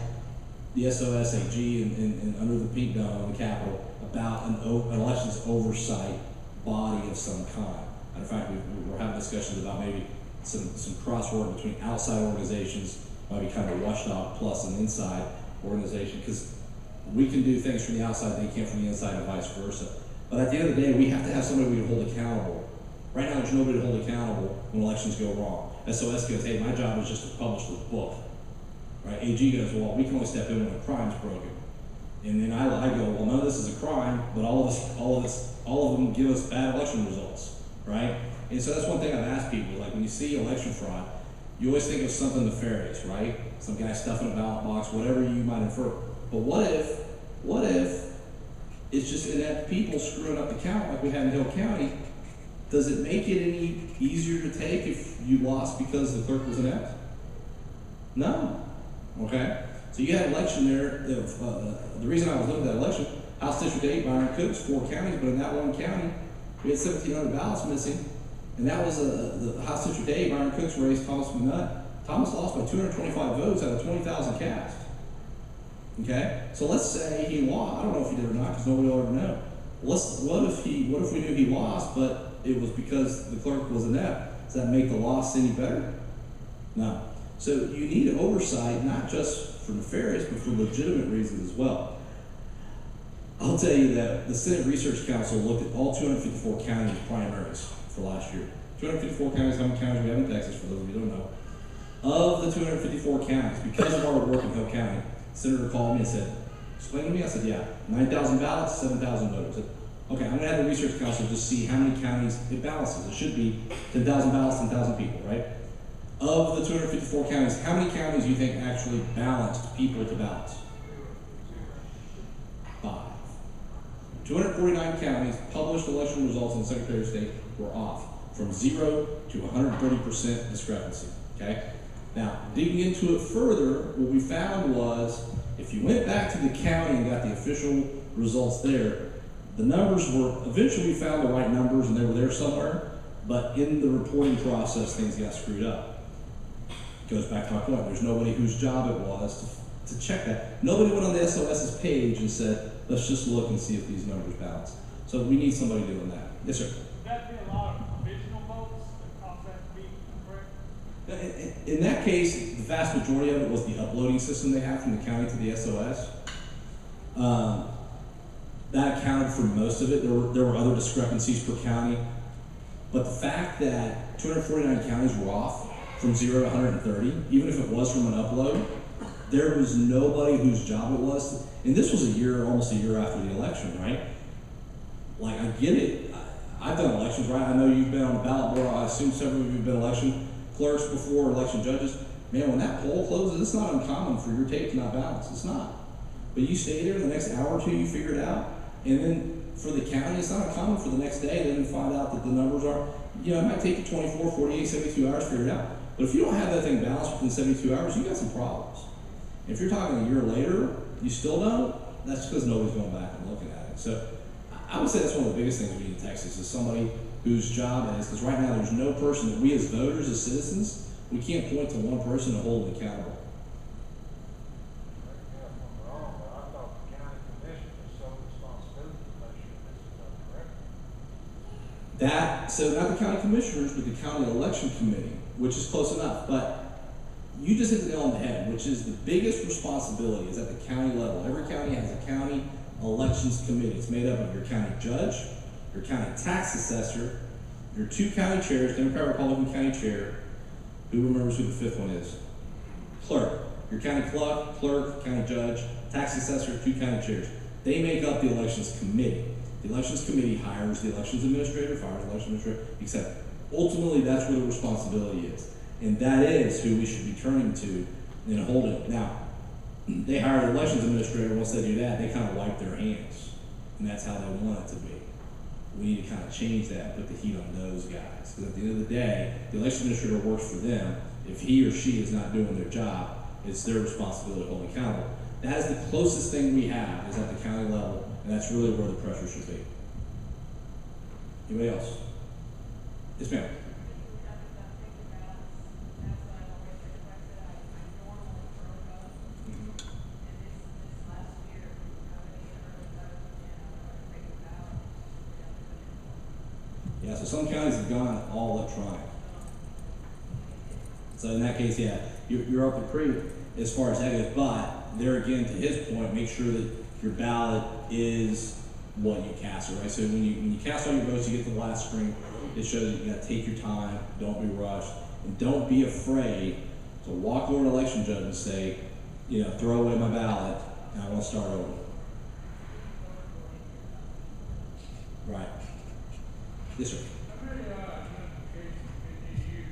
the SOSAG and under the pink dome in the Capitol about an elections oversight body of some kind. In fact, we're having discussions about maybe some crosswork between outside organizations, might be kind of a watchdog plus an inside organization, because we can do things from the outside they can't from the inside and vice versa. But at the end of the day, we have to have somebody we can hold accountable. Right now, there's nobody to hold accountable when elections go wrong. SOS goes, hey, my job is just to publish the book. Right? AG goes, well, we can only step in when a crime's broken. And then I go, well, none of this is a crime, but all of them give us bad election results, right? And so that's one thing I've asked people, like when you see election fraud, you always think of something nefarious, right? Some guy stuffing a ballot box, whatever you might infer. But what if it's just inept people screwing up the count like we had in Hill County? Does it make it any easier to take if you lost because the clerk was inept? No. Okay? So you had an election there. The reason I was looking at that election, House District 8, Byron Cooks, 4 counties, but in that one county, we had 1,700 ballots missing. And that was the House District 8, Byron Cooks raised Thomas McNutt. Thomas lost by 225 votes out of 20,000 cast. Okay? So let's say he lost. I don't know if he did or not because nobody will ever know. What if we knew he lost, but it was because the clerk was inept? Does that make the loss any better? No. So you need oversight, not just for nefarious, but for legitimate reasons as well. I'll tell you that the Senate Research Council looked at all 254 counties primaries for last year. 254 counties, how many counties we have in Texas, for those of you who don't know. Of the 254 counties, because of our work in Hill County, the senator called me and said, explain to me. I said, yeah, 9,000 ballots, 7,000 voters. I said, okay, I'm gonna have the Research Council just see how many counties it balances. It should be 10,000 ballots, 10,000 people, right? Of the 254 counties, how many counties do you think actually balanced people to ballots? 5. 249 counties published election results in the Secretary of State were off from 0 to 130% discrepancy, okay? Now, digging into it further, what we found was if you went back to the county and got the official results there, the numbers were, eventually we found the right numbers and they were there somewhere, but in the reporting process, things got screwed up. Goes back to my point, there's nobody whose job it was to check that. Nobody went on the SOS's page and said, let's just look and see if these numbers balance. So we need somebody doing that. Yes, sir? Would that be a lot of provisional votes that cause that to be correct? In that case, the vast majority of it was the uploading system they have from the county to the SOS. That accounted for most of it. There were other discrepancies per county. But the fact that 249 counties were off from 0 to 130, even if it was from an upload, there was nobody whose job it was. And this was almost a year after the election, right? Like, I get it. I've done elections, right? I know you've been on the ballot board. I assume several of you have been election clerks before, election judges. Man, when that poll closes, it's not uncommon for your tape to not balance. It's not. But you stay there, the next hour or two, you figure it out. And then for the county, it's not uncommon for the next day, then find out that the numbers are, it might take you 24, 48, 72 hours to figure it out. But if you don't have that thing balanced within 72 hours, you got some problems. If you're talking a year later, you still don't, that's because nobody's going back and looking at it. So I would say that's one of the biggest things we need in Texas is somebody whose job it is, because right now there's no person that we as voters, as citizens, we can't point to one person to hold them accountable. So not the county commissioners, but the county election committee, which is close enough. But you just hit the nail on the head, which is the biggest responsibility is at the county level. Every county has a county elections committee. It's made up of your county judge, your county tax assessor, your 2 county chairs, Democrat, Republican county chair. Who remembers who the 5th one is? Clerk. Your county clerk, county judge, tax assessor, 2 county chairs. They make up the elections committee. The elections committee hires the elections administrator, fires the elections administrator, etc. Ultimately, that's where the responsibility is. And that is who we should be turning to and holding it. Now, they hire the elections administrator. Once they do that, they kind of wipe their hands. And that's how they want it to be. We need to kind of change that and put the heat on those guys. Because at the end of the day, the election administrator works for them. If he or she is not doing their job, it's their responsibility to hold accountable. That is the closest thing we have is at the county level. And that's really where the pressure should be. Anybody else? Yes, ma'am. Yeah, so some counties have gone all electronic. So in that case, yeah, you're up the creek as far as that goes. But there again, to his point, make sure that your ballot is what you cast, right? So when you cast all your votes, you get to the last screen. It shows that you got to take your time, don't be rushed, and don't be afraid to walk over to an election judge and say, you know, throw away my ballot and I want to start over. Right. Yes, sir. How many notifications did you use?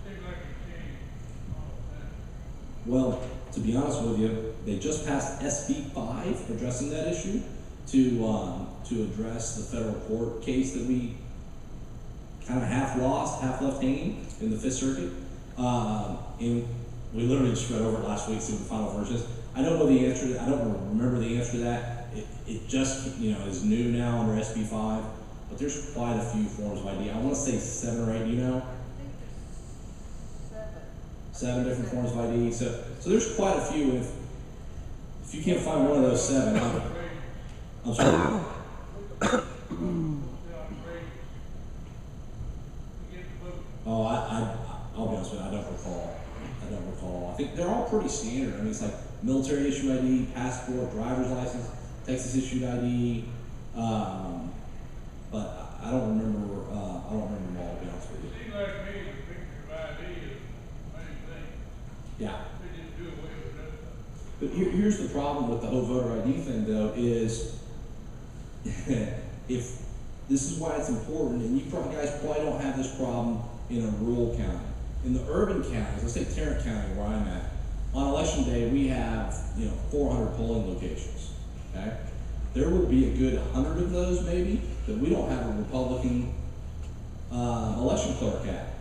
Seems like it changed all the time. Well, to be honest with you, they just passed SB 5 addressing that issue to address the federal court case that we kind of half lost, half left hanging in the Fifth Circuit. And we literally just read over it last week, see what the final version is. I don't know the answer to that. I don't remember the answer to that. It just, you know, is new now under SB 5, but there's quite a few forms of ID. I want to say 7 or 8, you know? I think there's 7 different forms of ID. So there's quite a few. And if you can't find one of those 7, I'm sorry. Oh, I'll be honest with you, I don't recall. I think they're all pretty standard. I mean, it's like military issued ID, passport, driver's license, Texas issued ID. But I don't remember them all, to be honest with you. Seems like to me the picture of ID is the main thing. Yeah. They just do away with that. But here's the problem with the whole voter ID thing, though, is if this is why it's important, and you guys probably don't have this problem in a rural county. In the urban counties, let's take Tarrant County, where I'm at, on election day we have 400 polling locations. Okay, there would be a good 100 of those maybe that we don't have a Republican election clerk at.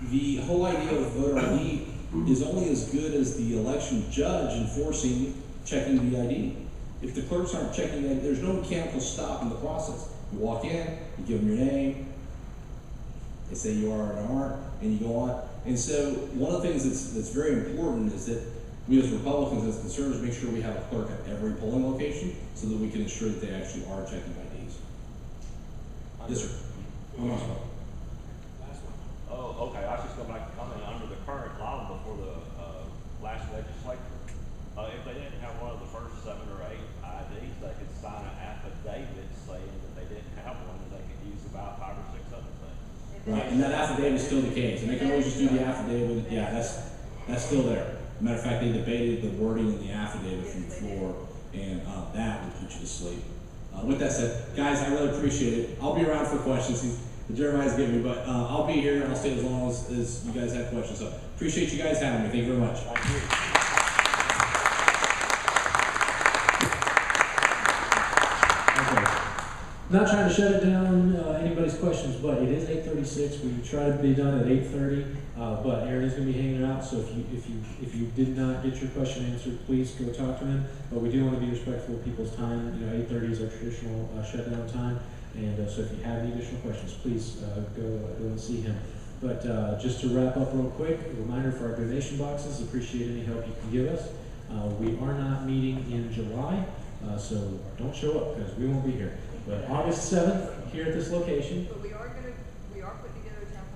The whole idea of voter ID is only as good as the election judge enforcing checking the ID. If the clerks aren't checking the ID, there's no mechanical stop in the process. You walk in, you give them your name, they say you are or aren't, and you go on. And so one of the things that's very important is that we as Republicans, as conservatives, make sure we have a clerk at every polling location so that we can ensure that they actually are checking IDs. Yes, sir. Oh, okay. I was just going back to comment. Under the current law before the last legislature, if they didn't have one of the first 7 or 8 IDs, they could sign an affidavit saying that they didn't have one, and they could use about 5 or 6 other things. Right, and that affidavit is still the case. And they can always just do the affidavit. Yeah, that's still there. Matter of fact, they debated the wording in the affidavit from the floor, and that would put you to sleep. With that said, guys, I really appreciate it. I'll be around for questions. Jeremiah's giving me, but I'll be here and I'll stay as long as you guys have questions. So appreciate you guys having me. Thank you very much. Thank you. Not trying to shut it down, anybody's questions, but it is 8:36. We try to be done at 8:30, but Aaron is going to be hanging out. So if you did not get your question answered, please go talk to him. But we do want to be respectful of people's time. 8:30 is our traditional shutdown time, and so if you have any additional questions, please go and see him. But just to wrap up real quick, a reminder for our donation boxes. Appreciate any help you can give us. We are not meeting in July, so don't show up because we won't be here. But August 7th, here at this location. But we are putting together a town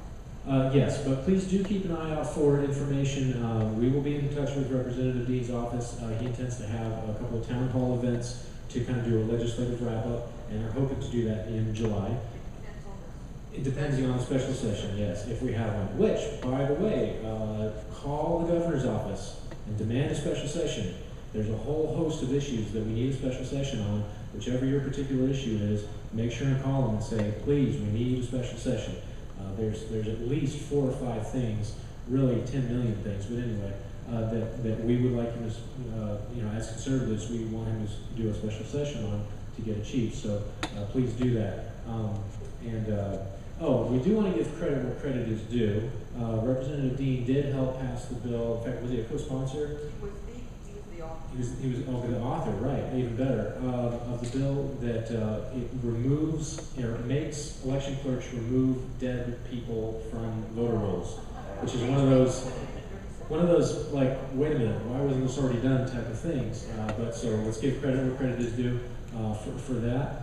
hall. Yes, but please do keep an eye out for information. We will be in touch with Representative Dean's office. He intends to have a couple of town hall events to kind of do a legislative wrap-up, and are hoping to do that in July. It depends on the special session, yes, if we have one. Which, by the way, call the governor's office and demand a special session. There's a whole host of issues that we need a special session on. Whichever your particular issue is, make sure and call them and say, please, we need a special session. There's at least 4 or 5 things, really 10 million things, but anyway, that we would like him to, as conservatives, we want him to do a special session on to get achieved. So please do that. We do want to give credit where credit is due. Representative Dean did help pass the bill. In fact, was he a co-sponsor? He was the author, right, even better, of the bill that it removes, or makes election clerks remove dead people from voter rolls, which is one of those like, wait a minute, why wasn't this already done type of things. But so let's give credit where credit is due for that.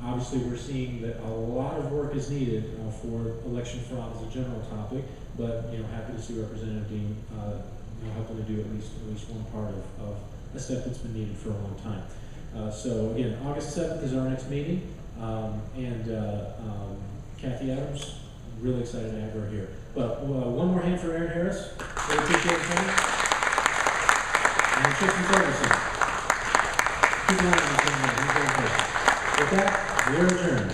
Obviously, we're seeing that a lot of work is needed for election fraud as a general topic, but happy to see Representative Dean helping to do at least one part of a step that's been needed for a long time. So again, August 7th is our next meeting, Kathy Adams, really excited to have her here. But one more hand for Erin Harris. Really appreciate it, coming. And Triston Ferguson. People-Longview Tea Party. With that, we are adjourned.